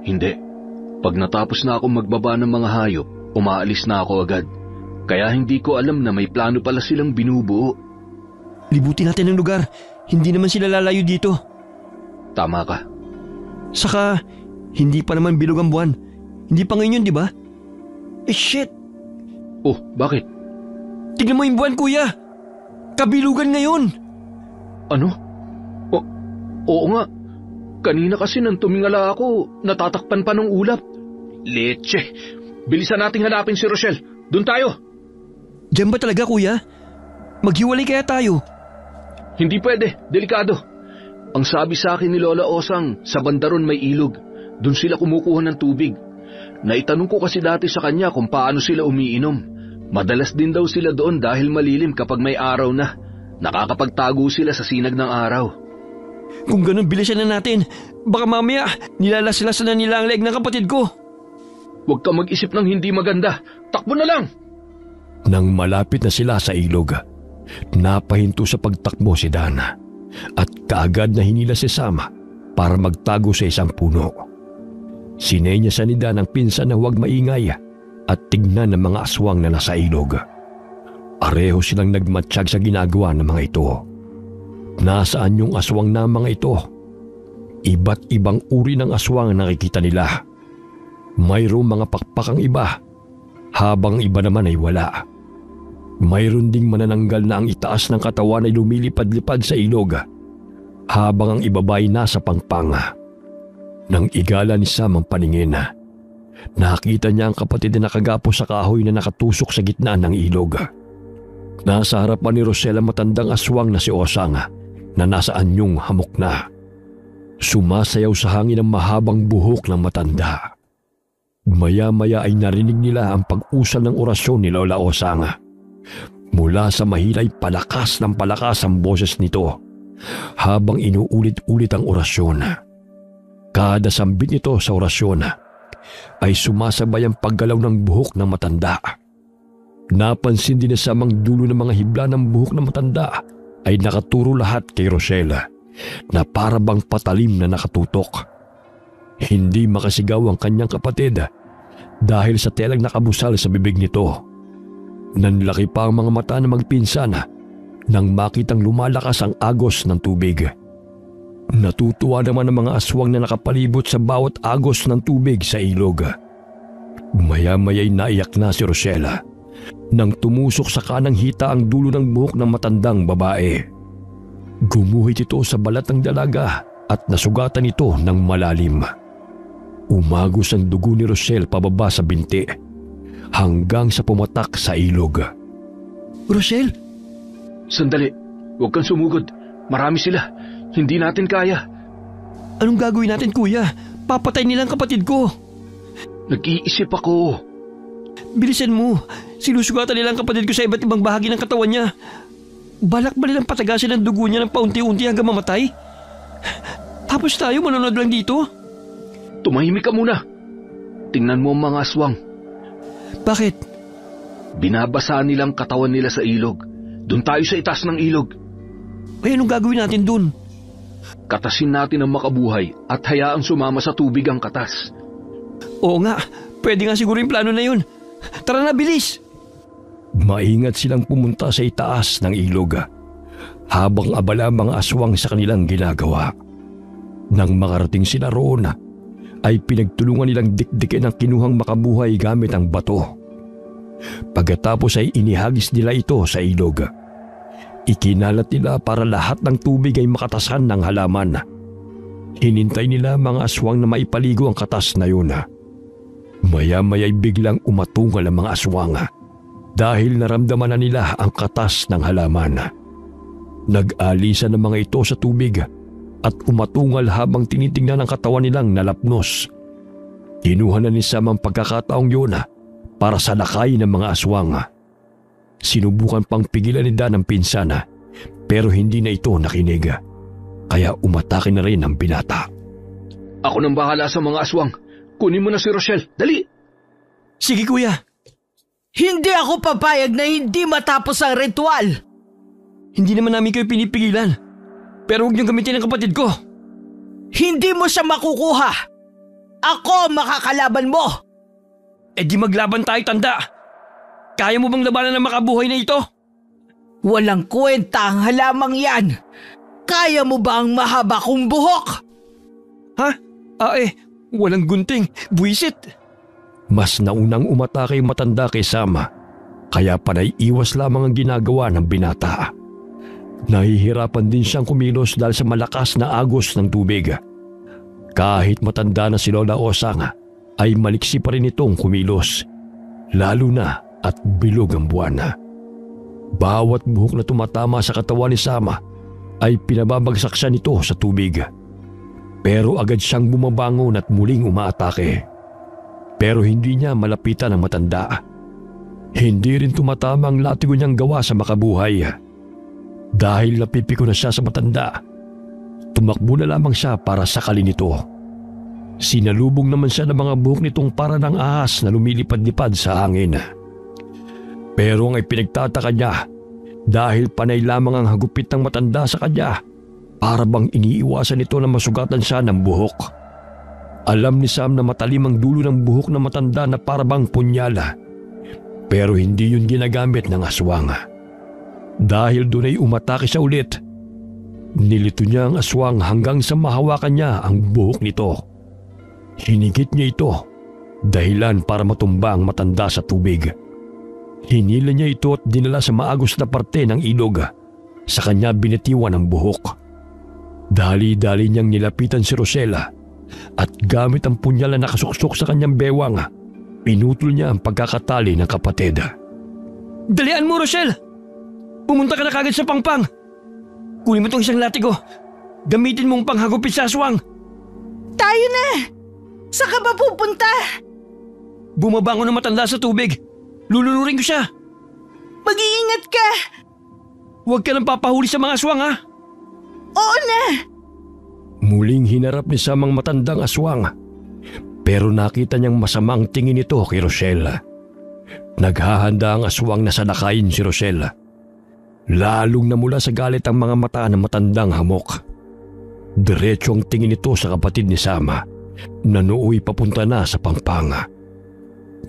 Hindi. Pag natapos na akong magbaba ng mga hayop, umaalis na ako agad. Kaya hindi ko alam na may plano pala silang binubuo.
Libutin natin ang lugar. Hindi naman sila lalayo dito.
Tama ka.
Saka, hindi pa naman bilog ang buwan. Hindi pa ngayon yun, di ba? Shit!
Oh, bakit?
Tignan mo yung buwan, kuya! Kabilugan ngayon!
Ano? Oo nga. Kanina kasi nang tumingala ako, natatakpan pa ng ulap. Leche! Bilisan nating hanapin si Rochelle. Doon tayo!
Diyan ba talaga, kuya? Maghiwalay kaya tayo?
Hindi pwede. Delikado. Ang sabi sa akin ni Lola Osang, sa bandaron may ilog. Doon sila kumukuha ng tubig. Naitanong ko kasi dati sa kanya kung paano sila umiinom. Madalas din daw sila doon dahil malilim kapag may araw na. Nakakapagtago sila sa sinag ng araw.
Kung ganun, bilisan na natin. Baka mamaya, nilalaslasan na nila ang leeg ng kapatid ko.
Huwag ka mag-isip ng hindi maganda. Takbo na lang!
Nang malapit na sila sa ilog, Napahinto sa pagtakbo si Dan at kaagad na hinila si Sam para magtago sa isang puno. Sinenyasan ni Dan ang pinsan na huwag maingay at tignan ng mga aswang na nasa ilog. Pareho silang nagmatsyag sa ginagawa ng mga ito. Nasaan yung aswang na mga ito? Iba't ibang uri ng aswang ang nakikita nila. Mayroong mga pakpakang iba, habang iba naman ay wala. Mayroon ding manananggal na ang itaas ng katawan ay lumilipad-lipad sa ilog, habang ang ibabay nasa pangpang. Nang igala ni Sam ang paningin, nakita niya ang kapatid na nakagapos sa kahoy na nakatusok sa gitna ng ilog. Nasa harapan ni Rosel ang matandang aswang na si Osang na nasa anyong hamok na. Sumasayaw sa hangin ang mahabang buhok ng matanda. Maya-maya ay narinig nila ang pag-usal ng orasyon ni Lola Osang. Mula sa mahilay palakas ng palakas ang boses nito habang inuulit-ulit ang orasyon. Kada sambit nito sa orasyon ay sumasabay ang paggalaw ng buhok ng matanda. Napansin din sa samang dulo ng mga hibla ng buhok ng matanda ay nakaturo lahat kay Rochelle na para bang patalim na nakatutok. Hindi makasigaw ang kanyang kapatid dahil sa telang nakabusal sa bibig nito. Nanlaki pa ang mga mata ng magpinsan nang makitang lumalakas ang agos ng tubig. Natutuwa naman ang mga aswang na nakapalibot sa bawat agos ng tubig sa ilog. Maya-maya'y naiyak na si Rochelle nang tumusok sa kanang hita ang dulo ng buhok ng matandang babae. Gumuhit ito sa balat ng dalaga at nasugatan ito ng malalim. Umagos ang dugo ni Rochelle pababa sa binti hanggang sa pumatak sa ilog.
Rochelle?
Sandali, huwag kang sumugod. Marami sila. Hindi natin kaya.
Anong gagawin natin, kuya? Papatay nilang kapatid ko.
Nag-iisip ako.
Bilisan mo. Sinusugatan nilang kapatid ko sa iba't ibang bahagi ng katawan niya. Balak ba nilang patagasin ang dugo niya ng paunti-unti hanggang mamatay? Tapos tayo manonood lang dito?
Tumahimik ka muna. Tingnan mo ang mga aswang.
Bakit?
Binabasa nilang katawan nila sa ilog. Doon tayo sa itaas ng ilog.
Ay, anong gagawin natin dun?
Katasin natin ang makabuhay at hayaang sumama sa tubig ang katas.
Oo nga, pwede nga siguro yung plano na yun. Tara na, bilis!
Maingat silang pumunta sa itaas ng ilog habang abala ang mga aswang sa kanilang ginagawa. Nang makarating sila roon, ay pinagtulungan nilang dikdikin ang kinuhang makabuhay gamit ang bato. Pagkatapos ay inihagis nila ito sa ilog. Ikinalat nila para lahat ng tubig ay makatasan ng halaman. Hinintay nila mga aswang na maipaligo ang katas na yun. Maya-maya'y biglang umatungal ang mga aswang dahil naramdaman na nila ang katas ng halaman. Nag-alisan ng mga ito sa tubig at umatungal habang tinitingnan ang katawan nilang nalapnos. Kinuha na ni Sam ang pagkakataong yun para salakay ng mga aswang. Sinubukan pang pigilan ni Dan ang pinsan pero hindi na ito nakinig. Kaya umatake na rin ang binata.
Ako nang bahala sa mga aswang. Kunin mo na si Rochelle. Dali!
Sige, kuya.
Hindi ako papayag na hindi matapos ang ritual.
Hindi naman namin kayo pinipigilan. Pero huwag niyong gamitin ang kapatid ko.
Hindi mo siya makukuha. Ako makakalaban mo.
Eh di maglaban tayo, tanda. Kaya mo bang labanan ng makabuhay na ito?
Walang kwenta ang halamang yan. Kaya mo ba ang mahaba kong buhok?
Ha? Walang gunting. Buwisit.
Mas naunang umatake yung matanda kay Sam, kaya panay iwas lamang ang ginagawa ng binata. Nahihirapan din siyang kumilos dahil sa malakas na agos ng tubig. Kahit matanda na si Lola Osang, ay maliksi pa rin itong kumilos, lalo na at bilog ang buwan. Bawat buhok na tumatama sa katawan ni Sam ay pinababagsak siya nito sa tubig. Pero agad siyang bumabangon at muling umaatake. Pero hindi niya malapitan ang matanda. Hindi rin tumatama ang latigo niyang gawa sa makabuhay. Dahil napipiko na siya sa matanda, tumakbo na lamang siya para sakalin ito. Sinalubong naman siya ng mga buhok nitong para ng ahas na lumilipad-lipad sa hangin. Pero ang ipinagtataka niya, dahil panay lamang ang hagupit ng matanda sa kanya para bang iniiwasan nito na masugatan siya ng buhok. Alam ni Sam na matalim ang dulo ng buhok ng matanda na para bang punyala, pero hindi yun ginagamit ng aswang. Dahil doon ay umatake siya ulit. Nilito niya ang aswang hanggang sa mahawakan niya ang buhok nito. Hinigit niya ito, dahilan para matumba ang matanda sa tubig. Hinila niya ito at dinala sa maagos na parte ng ilog. Sa kanya binitiwan ang buhok. Dali-dali niyang nilapitan si Rosella at gamit ang punyal na nakasuksok sa kanyang bewang, pinutol niya ang pagkakatali ng kapatid.
Dalian mo, Rochelle! Pumunta ka na kagad sa pangpang! Kunin mo itong isang latigo. Gamitin mong panghagupit sa aswang.
Tayo na! Saan ka ba pupunta?
Bumabangon ng matanda sa tubig. Lulunurin ko siya.
Mag-iingat ka!
Huwag ka nang papahuli sa mga aswang, ha?
Oo na!
Muling hinarap ni Sam ang matandang aswang, pero nakita niyang masamang tingin ito kay Rochelle. Naghahanda ang aswang na salakayin si Rochelle. Lalong namula sa galit ang mga mata ng matandang hamok. Diretso ang tingin ito sa kapatid ni Sam na nooy papunta na sa pangpanga.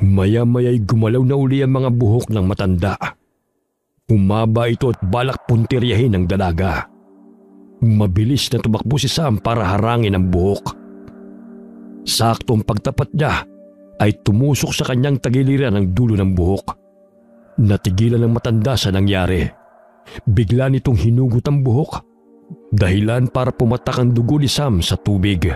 Maya-maya'y gumalaw na uli ang mga buhok ng matanda. Umaba ito at balak puntiryahin ng dalaga. Mabilis na tumakbo si Sam para harangin ang buhok. Saktong pagtapat niya ay tumusok sa kanyang tagiliran ang dulo ng buhok. Natigilan ng matanda sa nangyari. Bigla nitong hinugot ang buhok, dahilan para pumatak ang dugo ni Sam sa tubig.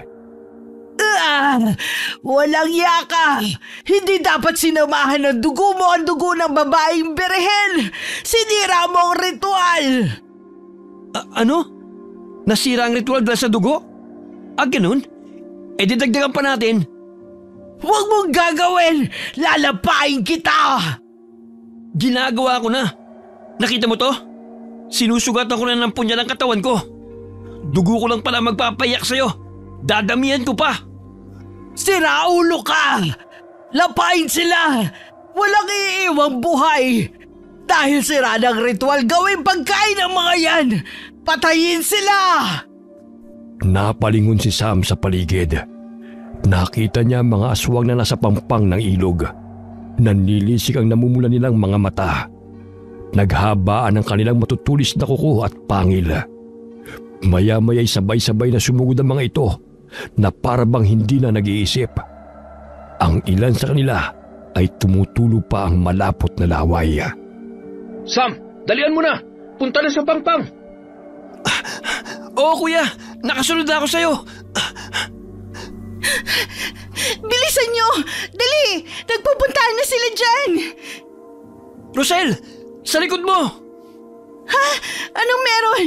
Walang yaka! Hindi dapat sinamahan ng dugo mo ang dugo ng babaeng berhen! Sinira mo ang ritual!
Ano? Nasira ang ritual dahil sa dugo? Ganun? Didagdagan pa natin.
Huwag mong gagawin! Lalapain kita!
Ginagawa ko na. Nakita mo to? Sinusugatan ko na ng punya ng katawan ko. Dugo ko lang pala magpapayak sa'yo. Dadamihan ko pa.
Siraulo ka! Lapain sila! Walang iiwang buhay! Dahil sira ng ritual, gawin pagkain ng mga yan! Patayin sila!
Napalingon si Sam sa paligid. Nakita niya mga aswang na nasa pampang ng ilog. Nanlilisik ang namumula nilang mga mata. Naghabaan ang kanilang matutulis na kuko at pangil. Maya-maya'y sabay-sabay na sumugod ang mga ito na parabang hindi na nag-iisip. Ang ilan sa kanila ay tumutulo pa ang malapot na laway.
Sam, dalian mo na! Punta na sa pangpang!
Oo, kuya! Nakasunod na ako sa'yo!
Bilisan nyo! Dali! Nagpupuntahan na sila dyan!
Roselle! Sa likod mo!
Ha? Anong meron?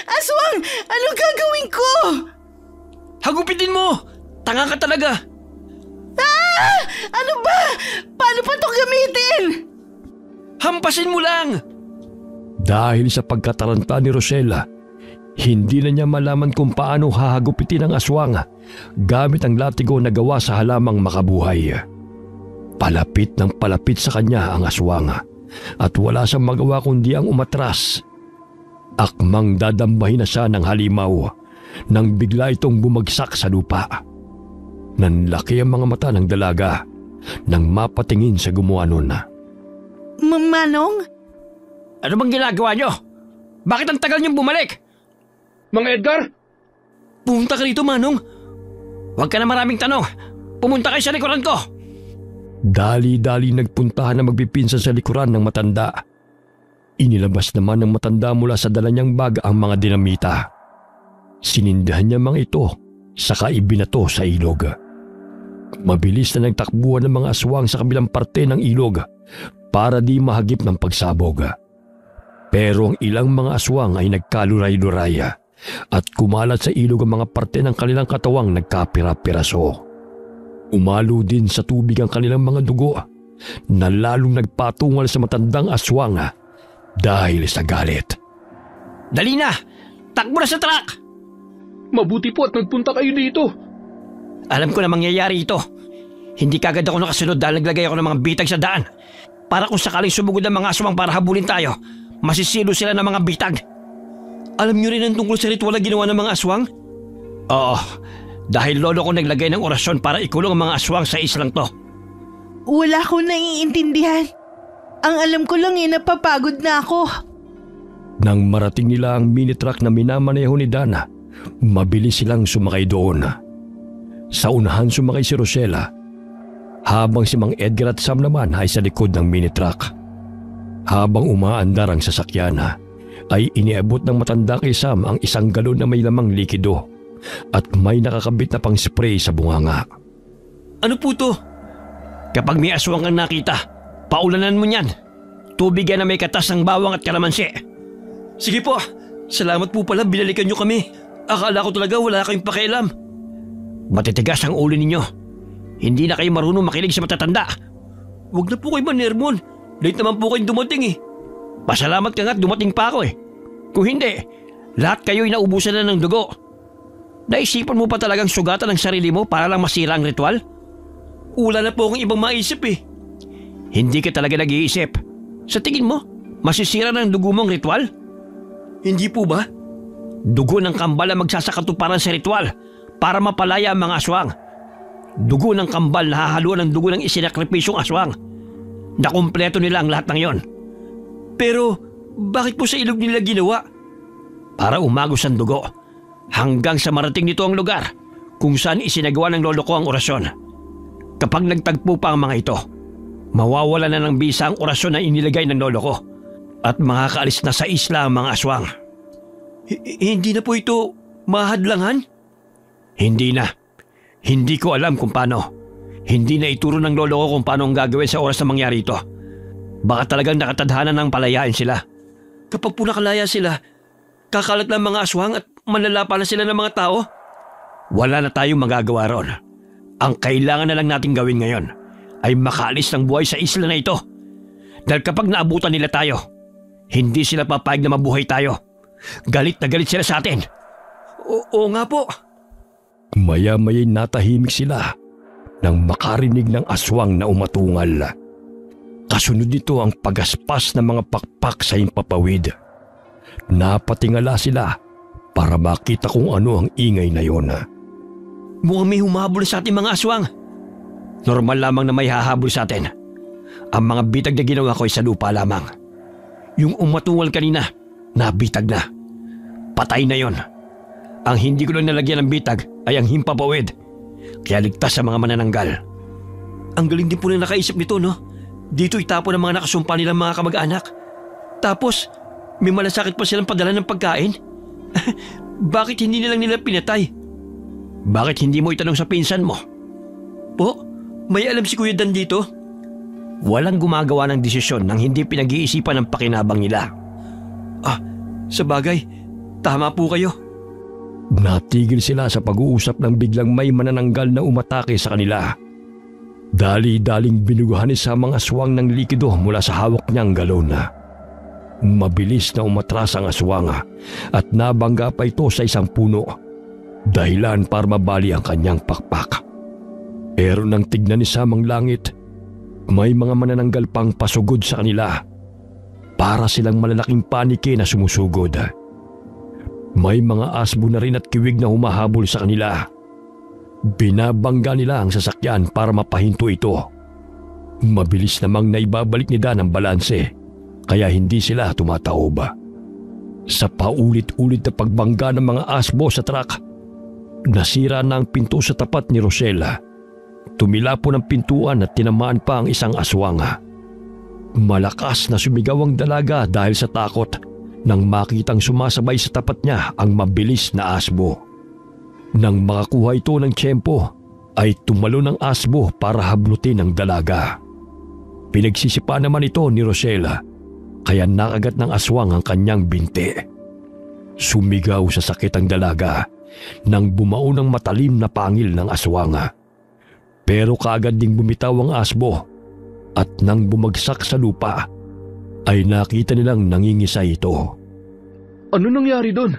Aswang! Anong gagawin ko?
Hagupitin mo! Tanga ka talaga!
Ano ba? Paano pa ito gamitin?
Hampasin mo lang!
Dahil sa pagkataranta ni Rosella, hindi na niya malaman kung paano hahagupitin ang aswang gamit ang latigo na gawa sa halamang makabuhay. Palapit ng palapit sa kanya ang aswang at wala siyang magawa kundi ang umatras. Akmang dadambahin na siya ng halimaw nang bigla itong bumagsak sa lupa. Nanlaki ang mga mata ng dalaga nang mapatingin sa gumawa nun.
Manong?
Ano bang ginagawa nyo? Bakit ang tagal niyong bumalik?
Mang Edgar?
Pumunta ka rito, Manong. Huwag ka na maraming tanong. Pumunta kayo sa likuran ko.
Dali-dali nagpuntahan na magbipinsan sa likuran ng matanda. Inilabas naman ng matanda mula sa dala niyang bag ang mga dinamita. Sinindahan niya mga ito, saka ibinato sa ilog. Mabilis na nagtakbuhan ng mga aswang sa kabilang parte ng ilog para di mahagip ng pagsabog. Pero ang ilang mga aswang ay nagkaluray-luray at kumalat sa ilog ang mga parte ng kanilang katawang nagkapira-piraso. Umalo din sa tubig ang kanilang mga dugo na lalong nagpatungal sa matandang aswang dahil sa galit.
Dali na! Takbo na sa truck!
Mabuti po at nagpunta kayo dito.
Alam ko na mangyayari ito. Hindi kagad ako nakasunod dahil naglagay ako ng mga bitag sa daan. para kung sakaling sumugod ang mga aswang para habulin tayo, masisilo sila ng mga bitag. Alam niyo rin ang tungkol sa ritual na ginawa ng mga aswang? Oo, dahil lolo ko naglagay ng orasyon para ikulong ang mga aswang sa islang to.
Wala akong naiintindihan. Ang alam ko lang napapagod na ako.
Nang marating nila ang mini truck na minamaneho ni Dana, mabilis silang sumakay doon. Sa unahan sumakay si Rosella, habang si Mang Edgar at Sam naman ay sa likod ng mini truck. Habang umaandar ang sasakyan, ay iniabot ng matanda kay Sam ang isang galon na may lamang likido at may nakakabit na pang spray sa bunganga.
Ano po to? Kapag may aswang kang nakita, paulanan mo niyan. Tubig yan na may katas ng bawang at kalamansi. Sige po, salamat po pala, binalikan niyo kami. Akala ko talaga wala kayong pakialam. Matitigas ang ulo ninyo. Hindi na kayo marunong makinig sa matatanda. Huwag na po kayo manermon. Late naman po kayong dumating eh. Pasalamat ka nga't dumating pa ako eh. Kung hindi, lahat kayo'y naubusan na ng dugo. Naisipan mo pa talagang sugatan ang sarili mo para lang masira ang ritual? Wala na po akong ibang maisip eh. Hindi ka talaga nag-iisip. Sa tingin mo, masisira ng dugo mong ritual? Hindi po ba? Dugo ng kambal ang magsasakatuparan sa ritual para mapalaya ang mga aswang. Dugo ng kambal na hahaluan ng dugo ng isinakripisyong aswang. Nakumpleto nila ang lahat ng yon. Pero bakit po sa ilog nila ginawa? Para umagos ang dugo hanggang sa marating nito ang lugar kung saan isinagawa ng lolo ko ang orasyon. Kapag nagtagpo pa ang mga ito, mawawala na ng bisa ang orasyon na inilagay ng lolo ko at makakaalis na sa isla ang mga aswang. Hindi na po ito mahadlangan? Hindi na. Hindi ko alam kung paano. Hindi na ituro ng lolo ko kung paano ang gagawin sa oras na mangyari ito. Baka talagang nakatadhana ng palayain sila. Kapag po nakalaya sila, kakalat ng mga aswang at manlalapa na sila ng mga tao? Wala na tayong magagawa ron. Ang kailangan na lang natin gawin ngayon ay makaalis ng buhay sa isla na ito. Dahil kapag naabutan nila tayo, hindi sila papayag na mabuhay tayo. Galit na galit sila sa atin. Oo nga po.
Maya-maya'y natahimik sila nang makarinig ng aswang na umatungal. Kasunod nito ang pagaspas ng mga pakpak sa himpapawid. Napatingala sila para makita kung ano ang ingay na yon.
Mukhang may humahabol sa ating mga aswang. Normal lamang na may hahabol sa atin. Ang mga bitag na ginawa ko ay sa lupa lamang. Yung umatungal kanina, nabitag na. Patay na yon. Ang hindi ko lang nalagyan ng bitag ay ang himpapawid. Kaya ligtas sa mga manananggal. Ang galing din po na nakaisip nito, no? Dito itapon ang mga nakasumpa nilang mga kamag-anak. Tapos, may malasakit pa silang padala ng pagkain? Bakit hindi nilang nila pinatay? Bakit hindi mo itanong sa pinsan mo? Po, may alam si Kuya Dan dito? Walang gumagawa ng desisyon nang hindi pinag-iisipan ng pakinabang nila. Sa bagay, tama po kayo.
Natigil sila sa pag-uusap nang biglang may manananggal na umatake sa kanila. Dali-daling binuguhan ni Sam ang aswang ng likido mula sa hawak niyang galon. Mabilis na umatras ang aswang at nabangga pa ito sa isang puno, dahilan para mabali ang kanyang pakpak. Pero nang tignan ni Sam ang langit, may mga manananggal pang pasugod sa kanila. Para silang malalaking panike na sumusugod. May mga asbo na rin at kiwig na humahabol sa kanila. Binabangga nila ang sasakyan para mapahinto ito. Mabilis namang naibabalik ni Dan ang balanse, kaya hindi sila tumataob. Sa paulit-ulit na pagbangga ng mga asbo sa truck, nasira na ang pinto sa tapat ni Rosella. Tumila po ng pintuan at tinamaan pa ang isang aswang. Malakas na sumigaw ang dalaga dahil sa takot nang makitang sumasabay sa tapat niya ang mabilis na asbo. Nang makakuha ito ng tiyempo, ay tumalo ng asbo para hablutin ang dalaga. Pinagsisipa naman ito ni Rosella, kaya nakagat ng aswang ang kanyang binti. Sumigaw sa sakit ang dalaga nang bumao ng matalim na pangil ng aswang. Pero kaagad ding bumitaw ang asbo at nang bumagsak sa lupa, ay nakita nilang nangingisay ito.
Ano nangyari doon?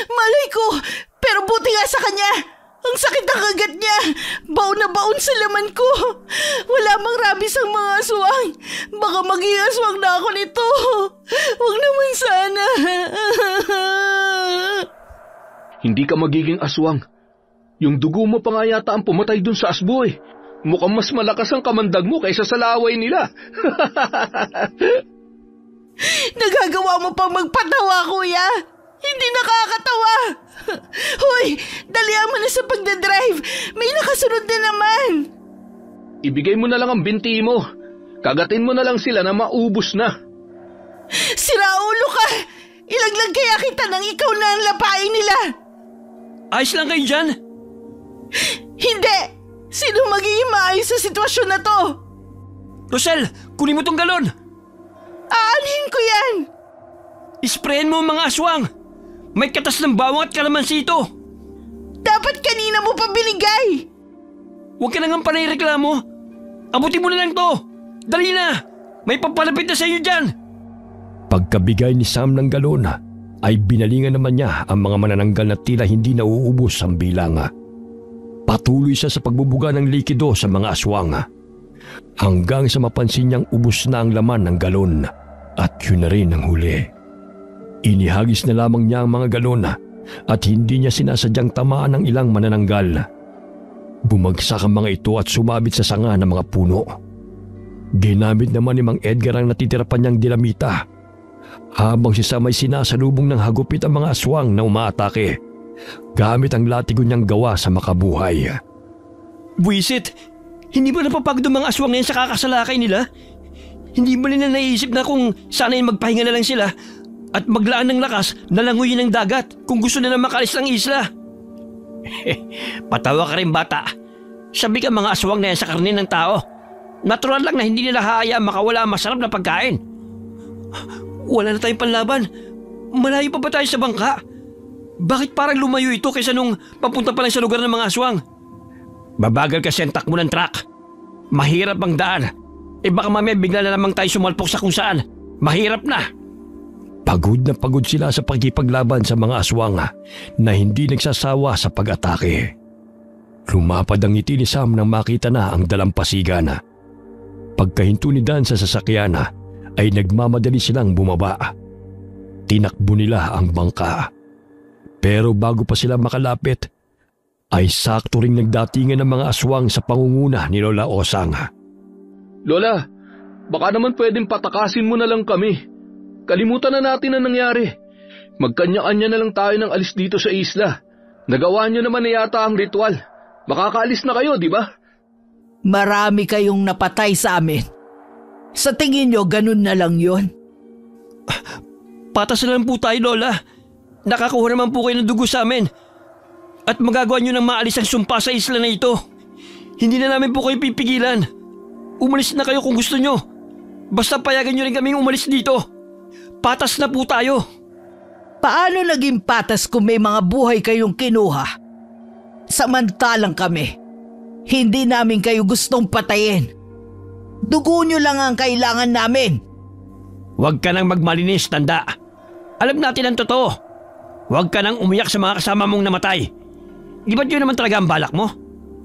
Malay ko! Pero buti nga sa kanya! Ang sakit ng kagat niya! Baon na baon sa laman ko! Wala mang rabis ang mga aswang! Baka maging aswang na ako nito! Huwag naman sana!
Hindi ka magiging aswang. Yung dugo mo pa nga yata ang pumatay dun sa asbo eh. Mukhang mas malakas ang kamandag mo kaysa sa laway nila.
Nagagawa mo pang magpatawa, kuya! Hindi nakakatawa! Hoy! Dalihan mo na sa pagdadrive! May nakasunod na naman!
Ibigay mo na lang ang binti mo. Kagatin mo na lang sila na maubos na.
Siraulo ka! Ilaglag kaya kita nang ikaw na ang lapain nila!
Ayos lang kayo dyan?
Hindi! Sino magiging maayos sa sitwasyon na to?
Rosel, kunin mo tong galon!
Aanhin ko yan!
Isprayan mo ang mga aswang! May katas ng bawang at kalamansi ito!
Dapat kanina mo pa binigay!
Huwag ka nang panayreklamo! Abutin mo na lang to! Dali na! May papalapit na sa iyo dyan!
Pagkabigay ni Sam ng galon, ay binalingan naman niya ang mga manananggal na tila hindi nauubos ang bilang. Patuloy siya sa pagbubuga ng likido sa mga aswang. Hanggang sa mapansin niyang ubos na ang laman ng galon at yun na rin ang huli. Inihagis na lamang niya ang mga galon at hindi niya sinasadyang tamaan ng ilang manananggal. Bumagsak ang mga ito at sumabit sa sanga ng mga puno. Ginamit naman ni Mang Edgar ang natitira pa niyang dinamita. Habang si Sam ay sinasalubong ng hagupit ang mga aswang na umaatake, gamit ang latigo niyang gawa sa makabuhay.
Buisit! Hindi ba napapagod ang mga aswang na yan sa kakasalakay nila? Hindi ba nila naisip na kung sana yung magpahinga na lang sila at maglaan ng lakas na languyin ng dagat kung gusto nila makalis ng isla? Patawa ka rin, bata. Sabi ka mga aswang na yan sa karne ng tao. Natural lang na hindi nila haayaan makawala ang masarap na pagkain. Wala na tayong panlaban. Malayo pa ba tayo sa bangka? Bakit parang lumayo ito kaysa nung papunta pa lang sa lugar ng mga aswang? Babagal kasi ang takbo ng truck. Mahirap ang daan. Baka mamaya bigla na lamang tayo sumalpok sa kung saan. Mahirap na.
Pagod na pagod sila sa pagkipaglaban sa mga aswang na hindi nagsasawa sa pag-atake. Lumapad ang ngiti ni Sam nang makita na ang dalampasigan. Pagkahinto ni Dan sa sasakyan ay nagmamadali silang bumaba. Tinakbo nila ang bangka. Pero bago pa sila makalapit, ay sakto ring nagdatingan ng mga aswang sa pangunguna ni Lola Osang.
Lola, baka naman pwedeng patakasin mo na lang kami. Kalimutan na natin ang nangyari. Magkanya-kanya na lang tayo ng alis dito sa isla. Nagawa niyo naman na yata ang ritual. Makakaalis na kayo, di ba?
Marami kayong napatay sa amin. Sa tingin nyo, ganun na lang yon.
Patas na lang po tayo, Lola. Nakakuha naman po kayo ng dugo sa amin. At magagawa nyo ng maalis ang sumpa sa isla na ito. Hindi na namin po kayo pipigilan. Umalis na kayo kung gusto nyo. Basta payagan nyo rin kaming umalis dito. Patas na po tayo.
Paano naging patas kung may mga buhay kayong kinuha? Samantalang kami, hindi namin kayo gustong patayin. Dugo nyo lang ang kailangan namin.
Huwag ka nang magmalinis, tanda. Alam natin ang totoo. Huwag ka nang umiyak sa mga kasama mong namatay. Di ba't yun naman talaga ang balak mo?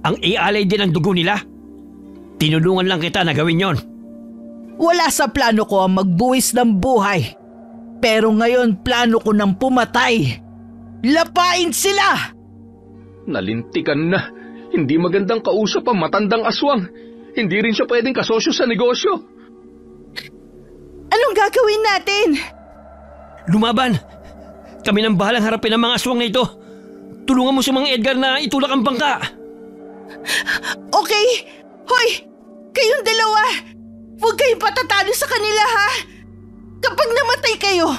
Ang ialay din ang dugo nila? Tinulungan lang kita na gawin yon.
Wala sa plano ko ang magbuwis ng buhay. Pero ngayon plano ko nang pumatay. Lapain sila!
Nalintikan na. Hindi magandang kausap ang matandang aswang. Hindi rin siya pwedeng kasosyo sa negosyo.
Anong gagawin natin?
Lumaban! Kami nang bahalang harapin ang mga aswang na ito. Tulungan mo si Mang Edgar na itulak ang bangka.
Okay. Hoy! Kayong dalawa! Huwag kayong patatalo sa kanila, ha? Kapag namatay kayo,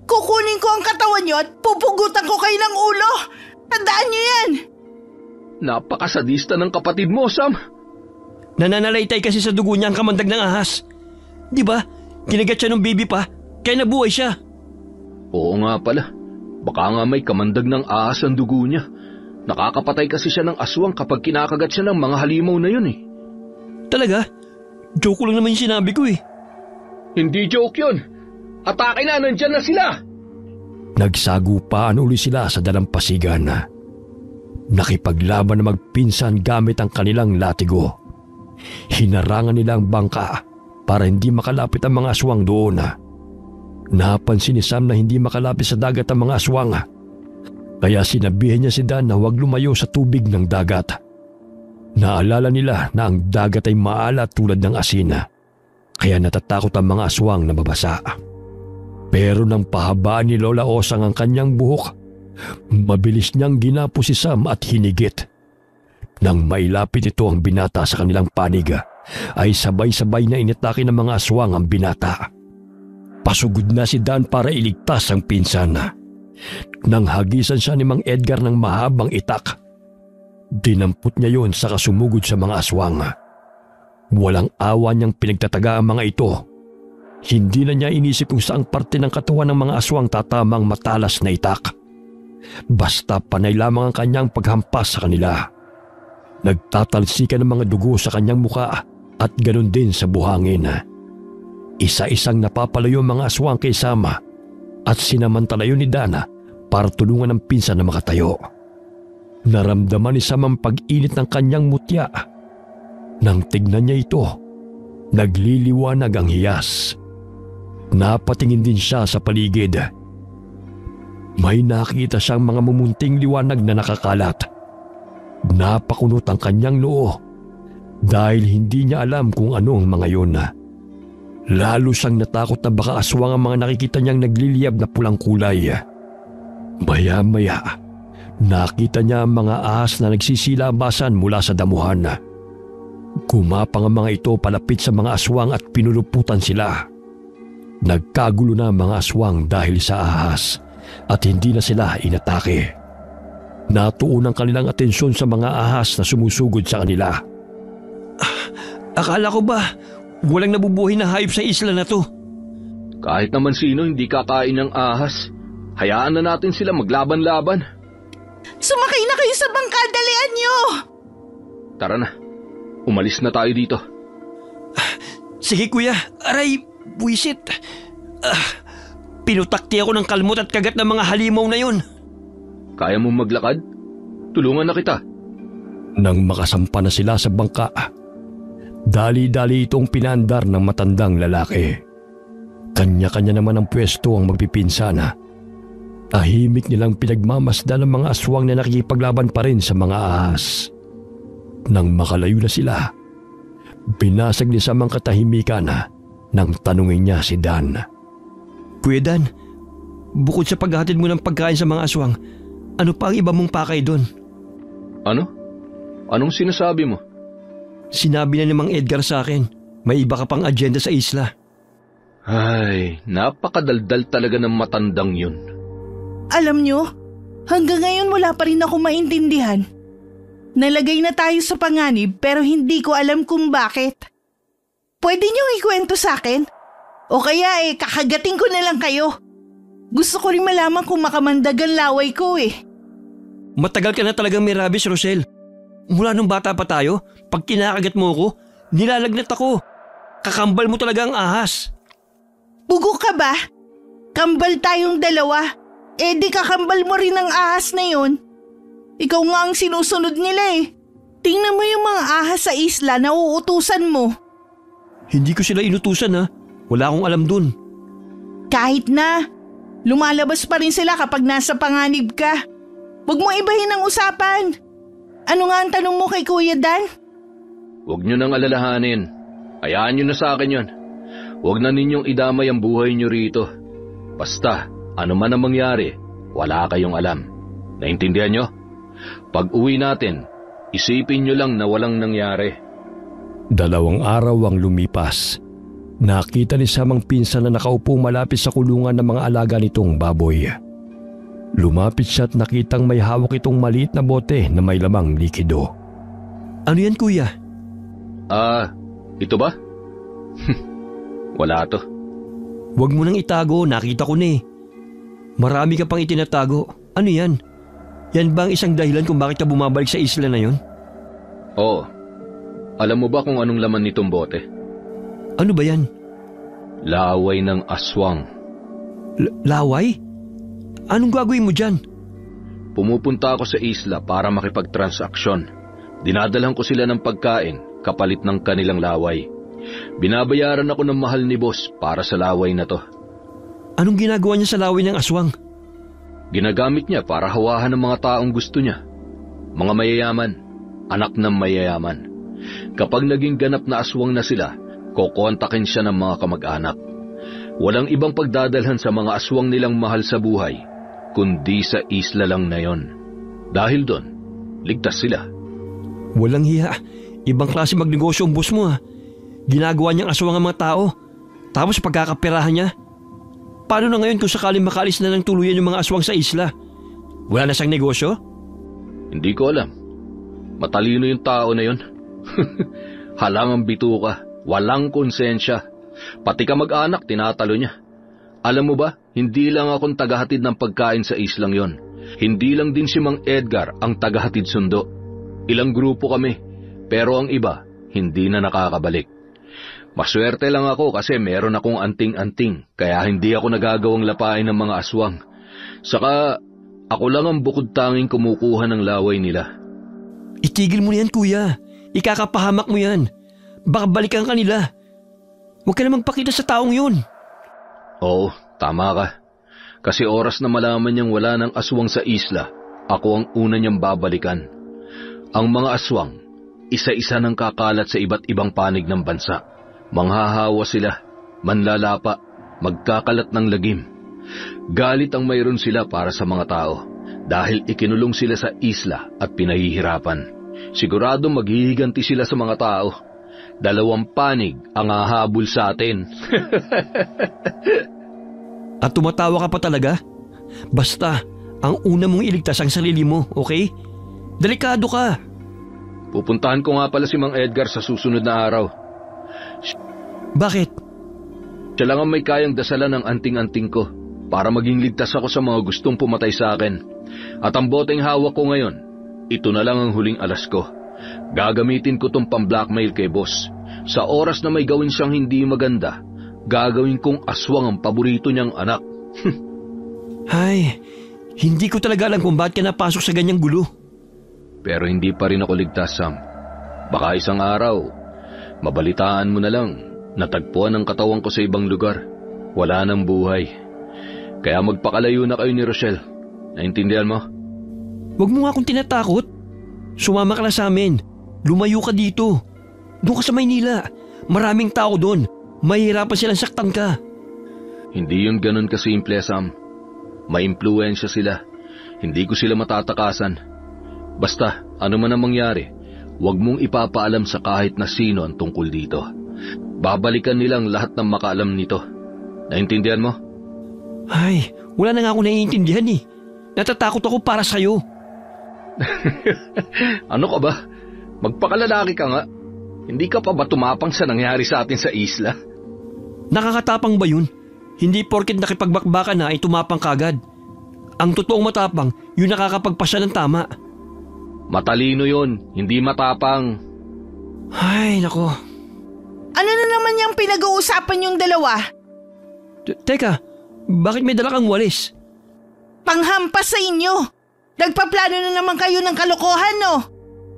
kukunin ko ang katawan nyo at pupugutan ko kayo ng ulo. Tandaan nyo yan!
Napakasadista ng kapatid mo, Sam.
Nananalaytay kasi sa dugo niya ang kamandag ng ahas. Di ba? Kinagat siya ng baby pa, kaya nabuhay siya.
Oo nga pala. Baka nga may kamandag ng ahas ang dugo niya. Nakakapatay kasi siya ng aswang kapag kinakagat siya ng mga halimaw na yun eh.
Talaga? Joke lang naman yung sinabi ko eh.
Hindi joke yun. Atake na, nandyan na sila.
Nagsagupaan uli sila sa dalampasigan. nakipaglaban na magpinsan gamit ang kanilang latigo. Hinarangan nila ang bangka para hindi makalapit ang mga aswang doon. Napansin ni Sam na hindi makalapit sa dagat ang mga aswang. Kaya sinabihan niya si Dan na huwag lumayo sa tubig ng dagat. Naalala nila na ang dagat ay maalat tulad ng asin. Kaya natatakot ang mga aswang na mabasa. Pero nang pahabaan ni Lola Osang ang kanyang buhok, mabilis niyang ginapo si Sam at hinigit. Nang mailapit ito ang binata sa kanilang panig, ay sabay-sabay na inatake ng mga aswang ang binata. Pasugod na si Dan para iligtas ang pinsan. Nang hagisan siya ni Mang Edgar ng mahabang itak, dinampot niya yon sa kasumugod sa mga aswang. Walang awa niyang pinagtataga ang mga ito. Hindi na niya inisip kung saang parte ng katawan ng mga aswang tatamang matalas na itak. Basta panay lamang ang kanyang paghampas sa kanila. Nagtatalsikan ng mga dugo sa kanyang muka at ganun din sa buhangin. Isa-isang napapalayo ang mga aswang kay Sama at sinamantalayo ni Dana para tulungan ang pinsan na makatayo. Naramdaman ni Sam ang pag-init ng kanyang mutya. Nang tignan niya ito, nagliliwanag ang hiyas. Napatingin din siya sa paligid. May nakita siyang mga mumunting liwanag na nakakalat. Napakunot ang kanyang noo dahil hindi niya alam kung ano ang mga yun. Lalo siyang natakot na baka aswang ang mga nakikita niyang nagliliyab na pulang kulay. Maya-maya, nakita niya ang mga ahas na nagsisilabasan mula sa damuhan. Gumapang ang mga ito palapit sa mga aswang at pinuluputan sila. Nagkagulo na ang mga aswang dahil sa ahas at hindi na sila inatake. Natuon ang kanilang atensyon sa mga ahas na sumusugod sa kanila.
Akala ko ba walang nabubuhay na hayop sa isla na to?
Kahit naman sino hindi kakain ng ahas, hayaan na natin sila maglaban-laban.
Sumakay na kayo sa bangka, dalian niyo!
Tara na, umalis na tayo dito.
Sige kuya, aray, buwisit. Pinutakti ako ng kalmot at kagat ng mga halimaw na yun.
Kaya mo maglakad? Tulungan na kita.
Nang makasampa na sila sa bangka, dali-dali itong pinandar ng matandang lalaki. Kanya-kanya naman ang pwesto ang magpipinsana. Tahimik nilang pinagmamasdan ng mga aswang na nakikipaglaban pa rin sa mga ahas. Nang makalayo na sila, binasag ni Sam ang katahimikan nang tanungin niya si Dan.
Kuya Dan, bukod sa paghahatid mo ng pagkain sa mga aswang, ano pa ang iba mong pakay doon?
Ano? Anong sinasabi mo?
Sinabi na ni Mang Edgar sa akin, may iba ka pang agenda sa isla.
Ay, napakadaldal talaga ng matandang yun.
Alam niyo, hanggang ngayon wala pa rin ako maintindihan. Nalagay na tayo sa panganib pero hindi ko alam kung bakit. Pwede niyo ikwento sa akin? O kaya kakagating ko na lang kayo. Gusto ko rin malaman kung makamandag ang laway ko
Matagal ka na talagang may rabies, Rosel. Mula nung bata pa tayo, pag kinakagat mo ko, nilalagnat ako. Kakambal mo talaga ang ahas.
Bugo ka ba? Kambal tayong dalawa. Di kakambal mo rin ang ahas na yon. Ikaw nga ang sinusunod nila Tingnan mo yung mga ahas sa isla na uutusan mo.
Hindi ko sila inutusan Wala akong alam dun.
Kahit na, lumalabas pa rin sila kapag nasa panganib ka. Huwag mo ibahin ang usapan. Ano nga ang tanong mo kay Kuya Dan?
Huwag niyo nang alalahanin. Hayaan niyo na sa akin yon. Huwag na ninyong idamay ang buhay niyo rito. Basta, ano man ang mangyari, wala kayong alam. Naintindihan niyo? Pag uwi natin, isipin niyo lang na walang nangyari.
2 araw ang lumipas. Nakita ni Sam ang pinsan na nakaupo malapit sa kulungan ng mga alaga nitong baboy. Lumapit siya at nakitang may hawak itong maliit na bote na may lamang likido.
Ano yan, kuya?
Ito ba? Wala to.
Huwag mo nang itago, nakita ko na Marami ka pang itinatago. Ano yan? Yan ba ang isang dahilan kung bakit ka bumabalik sa isla na yon?
Oo. Alam mo ba kung anong laman nitong bote?
Ano ba yan?
Laway ng aswang.
Laway? Anong gagawin mo dyan?
pumupunta ako sa isla para makipagtransaksyon. Dinadalhan ko sila ng pagkain kapalit ng kanilang laway. Binabayaran ako ng mahal ni boss para sa laway na to.
Anong ginagawa niya sa laway ng aswang?
Ginagamit niya para hawahan ng mga taong gusto niya. Mga mayayaman, anak ng mayayaman. Kapag naging ganap na aswang na sila, kokontakin siya ng mga kamag-anak. Walang ibang pagdadalhan sa mga aswang nilang mahal sa buhay, kundi sa isla lang na yon. Dahil doon, ligtas sila.
Walang hiya. Ibang klase magnegosyo ang boss mo ha. Ginagawa niyang aswang ang mga tao. Tapos pagkakaperahan niya. Paano na ngayon kung sakaling makalis na ng tuluyan yung mga aswang sa isla? Wala na siyang negosyo?
Hindi ko alam. Matalino yung tao na yon. Halangang bituka, walang konsensya. Pati kamag-anak tinatalo niya. Alam mo ba, hindi lang akong tagahatid ng pagkain sa islang yon. Hindi lang din si Mang Edgar ang tagahatid sundo. Ilang grupo kami, pero ang iba, hindi na nakakabalik. Maswerte lang ako kasi meron akong anting-anting, kaya hindi ako nagagawang lapain ng mga aswang. Saka, ako lang ang bukod tanging kumukuha ng laway nila.
Itigil mo na yan, kuya. Ikakapahamak mo yan. Baka balikan ka nila. Huwag ka na magpakita sa taong yun.
Oo, tama ka. Kasi oras na malaman niyang wala ng aswang sa isla, ako ang una niyang babalikan. Ang mga aswang, isa-isa nang kakalat sa iba't ibang panig ng bansa. Manghahawa sila, manlalapa, magkakalat ng lagim. Galit ang mayroon sila para sa mga tao dahil ikinulong sila sa isla at pinahihirapan. Sigurado maghihiganti sila sa mga tao. 2 panig ang hahabol sa atin.
At tumatawa ka pa talaga? Basta, ang una mong iligtas ang sarili mo, okay? Delikado ka.
Pupuntahan ko nga pala si Mang Edgar sa susunod na araw.
Bakit?
Siya lang ang may kayang dasalan ng anting-anting ko para maging ligtas ako sa mga gustong pumatay sa akin. At ang boteng hawak ko ngayon, ito na lang ang huling alas ko. Gagamitin ko tong pang-blackmail kay boss. Sa oras na may gawin siyang hindi maganda, gagawin kong aswang ang paborito niyang anak.
Ay, hindi ko talaga alam kung bakit ka napasok sa ganyang gulo.
Pero hindi pa rin ako ligtas, Sam. Baka isang araw, mabalitaan mo na lang, natagpuan ang katawan ko sa ibang lugar. Wala nang buhay. Kaya magpakalayo na kayo ni Rochelle. Naintindihan mo?
Huwag mo nga akong tinatakot. Sumama ka na sa amin. Lumayo ka dito. Doon ka sa Maynila. Maraming tao doon. Mahihirapan silang saktan ka.
Hindi yun ganun kasimple, Sam. May impluwensya sila. Hindi ko sila matatakasan. Basta, ano man ang mangyari, huwag mong ipapaalam sa kahit na sino ang tungkol dito. Babalikan nilang lahat ng makaalam nito. Naintindihan mo?
Ay, wala na nga ako naiintindihan eh. Natatakot ako para sa'yo.
Ano ka ba? Magpakalalaki ka nga. Hindi ka pa ba tumapang sa nangyari sa atin sa isla?
Nakakatapang ba yun? Hindi porket nakipagbakbakan na ay tumapang kagad. Ang totoong matapang, yung nakakapagpasya ng tama.
Matalino yun, hindi matapang.
Ay, nako.
Ano na naman yung pinag-uusapan yung dalawa?
Teka, bakit may dala kang walis?
Panghampas sa inyo. Nagpaplano na naman kayo ng kalokohan, no?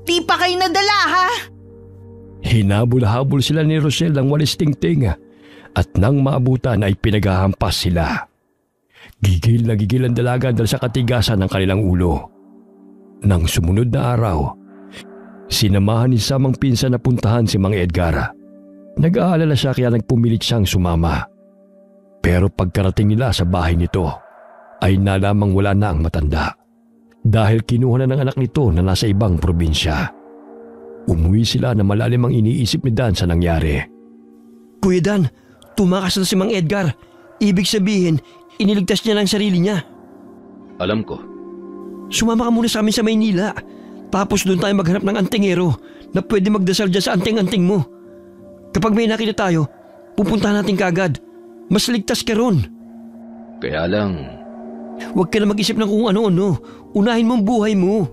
Di pa kayo nadala, ha?
Hinabol-habol sila ni Rochelle ng walis tingting at nang maabutan ay pinaghahampas sila. Gigil na gigil ang dalaga dahil sa katigasan ng kanilang ulo. Nang sumunod na araw, sinamahan ni Sam ang pinsan na puntahan si Mang Edgar. Nag-aalala siya kaya nagpumilit siyang sumama. Pero pagkarating nila sa bahay nito, ay nalamang wala na ang matanda. Dahil kinuha na ng anak nito na nasa ibang probinsya. Umuwi sila na malalim ang iniisip ni Dan sa nangyari.
Kuya Dan, tumakas na si Mang Edgar. Ibig sabihin, iniligtas niya ng sarili niya.
Alam ko.
Sumama ka muna sa amin sa Maynila. Tapos doon tayo maghanap ng antingero na pwede magdasal dyan sa anting-anting mo. Kapag may nakita tayo, pupuntahan natin kagad. Mas ligtas ka ron.
Kaya lang...
Huwag ka na mag-isip ng kung ano-ano. Unahin mo ang buhay mo.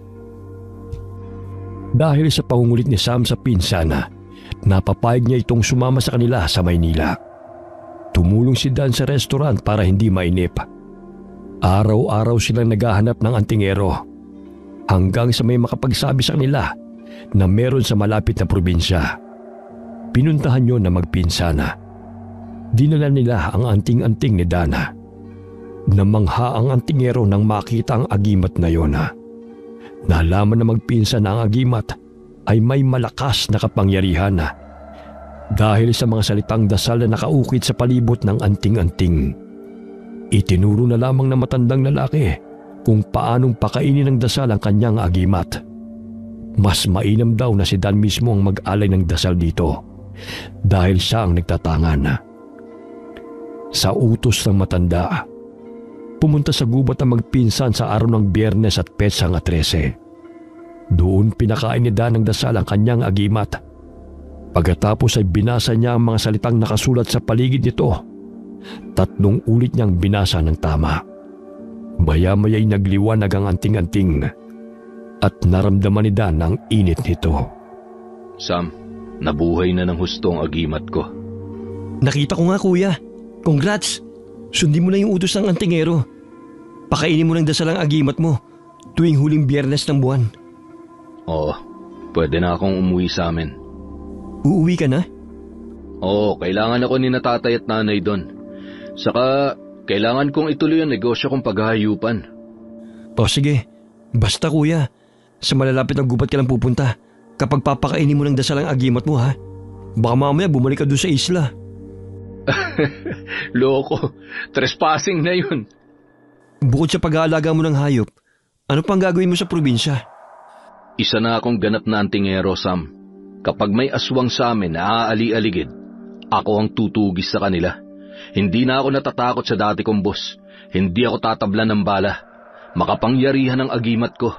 Dahil sa pangungulit ni Sam sa pinsana, napapayag niya itong sumama sa kanila sa Maynila. Tumulong si Dan sa restaurant para hindi mainip. Araw-araw silang naghahanap ng antingero hanggang sa may makapagsabi sa kanila na meron sa malapit na probinsya. Pinuntahan yun na magpinsana. Dinala nila ang anting-anting ni Dana. Namangha ang antingero nang makita ang agimat na yon. Nalaman na magpinsan na ang agimat ay may malakas na kapangyarihan dahil sa mga salitang dasal na nakaukit sa palibot ng anting-anting. Itinuro na lamang ng matandang lalaki kung paanong pakainin ng dasal ang kanyang agimat. Mas mainam daw na si Dan mismo ang mag-alay ng dasal dito dahil siya ang nagtatangan. Sa utos ng matanda, pumunta sa gubat ang magpinsan sa araw ng Biyernes at Petsang 13. Doon pinakain ni Dan ng dasal ang kanyang agimat. Pagkatapos ay binasa niya ang mga salitang nakasulat sa paligid nito. 3 ulit niyang binasa ng tama. Maya-maya'y nagliwanag ang anting-anting at naramdaman ni Dan ang init nito.
Sam, nabuhay na ng husto ang agimat ko.
Nakita ko nga, kuya. Congrats! Sundin mo na yung utos ng antingero. Pakainin mo ng dasal ang agimat mo tuwing huling Biyernes ng buwan.
Oo, pwede na akong umuwi sa amin.
Uuwi ka na?
Oo, kailangan ako ni natatay at nanay doon. Saka, kailangan kong ituloy ang negosyo kong paghahayupan.
O sige, basta kuya. Sa malalapit na gubat ka lang pupunta kapag papakainin mo ng dasal ang agimat mo, ha? Baka mamaya bumalik ka doon sa isla.
Loko, trespassing na yun.
Bukod sa pag-aalaga mo ng hayop, ano pang gagawin mo sa probinsya?
Isa na akong ganap na antingero, Sam. Kapag may aswang sa amin na aali-aligid, ako ang tutugis sa kanila. Hindi na ako natatakot sa dati kong boss. Hindi ako tatablan ng bala. Makapangyarihan ang agimat ko.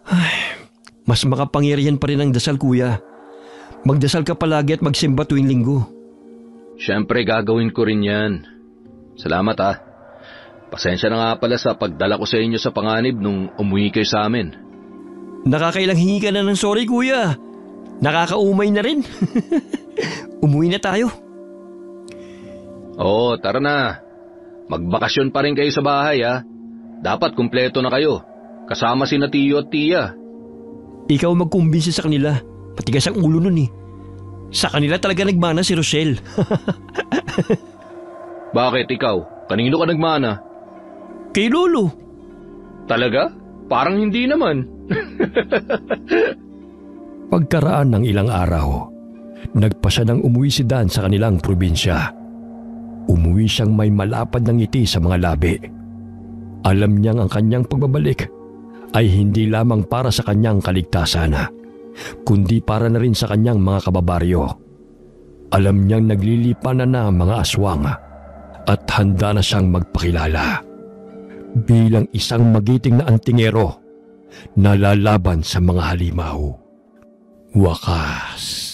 Ay, mas makapangyarihan pa rin ang dasal, kuya. Magdasal ka palagi at magsimba tuwing linggo.
Siyempre gagawin ko rin yan. Salamat ah. Pasensya na nga pala sa pagdala ko sa inyo sa panganib nung umuwi kayo sa amin.
Nakakailang hingi ka na ng sorry, kuya. Nakakaumay na rin. Umuwi na tayo.
Oo, tara na. Magbakasyon pa rin kayo sa bahay ah. Dapat kumpleto na kayo. Kasama si Tiyo at Tia.
Ikaw magkumbinsi sa kanila. Matigas ang ulo nun eh. Sa kanila talaga nagmana si Rochelle.
Bakit ikaw? Kanino ka nagmana?
Kay Lolo.
Talaga? Parang hindi naman.
Pagkaraan ng ilang araw, nagpasya ng umuwi si Dan sa kanilang probinsya. Umuwi siyang may malapad ng ngiti sa mga labi. Alam niyang ang kanyang pagbabalik ay hindi lamang para sa kanyang kaligtasan, kundi para na rin sa kanyang mga kababaryo. Alam niyang naglilipan na ang mga aswang at handa na siyang magpakilala bilang isang magiting na antingero na lalaban sa mga halimaw. Wakas.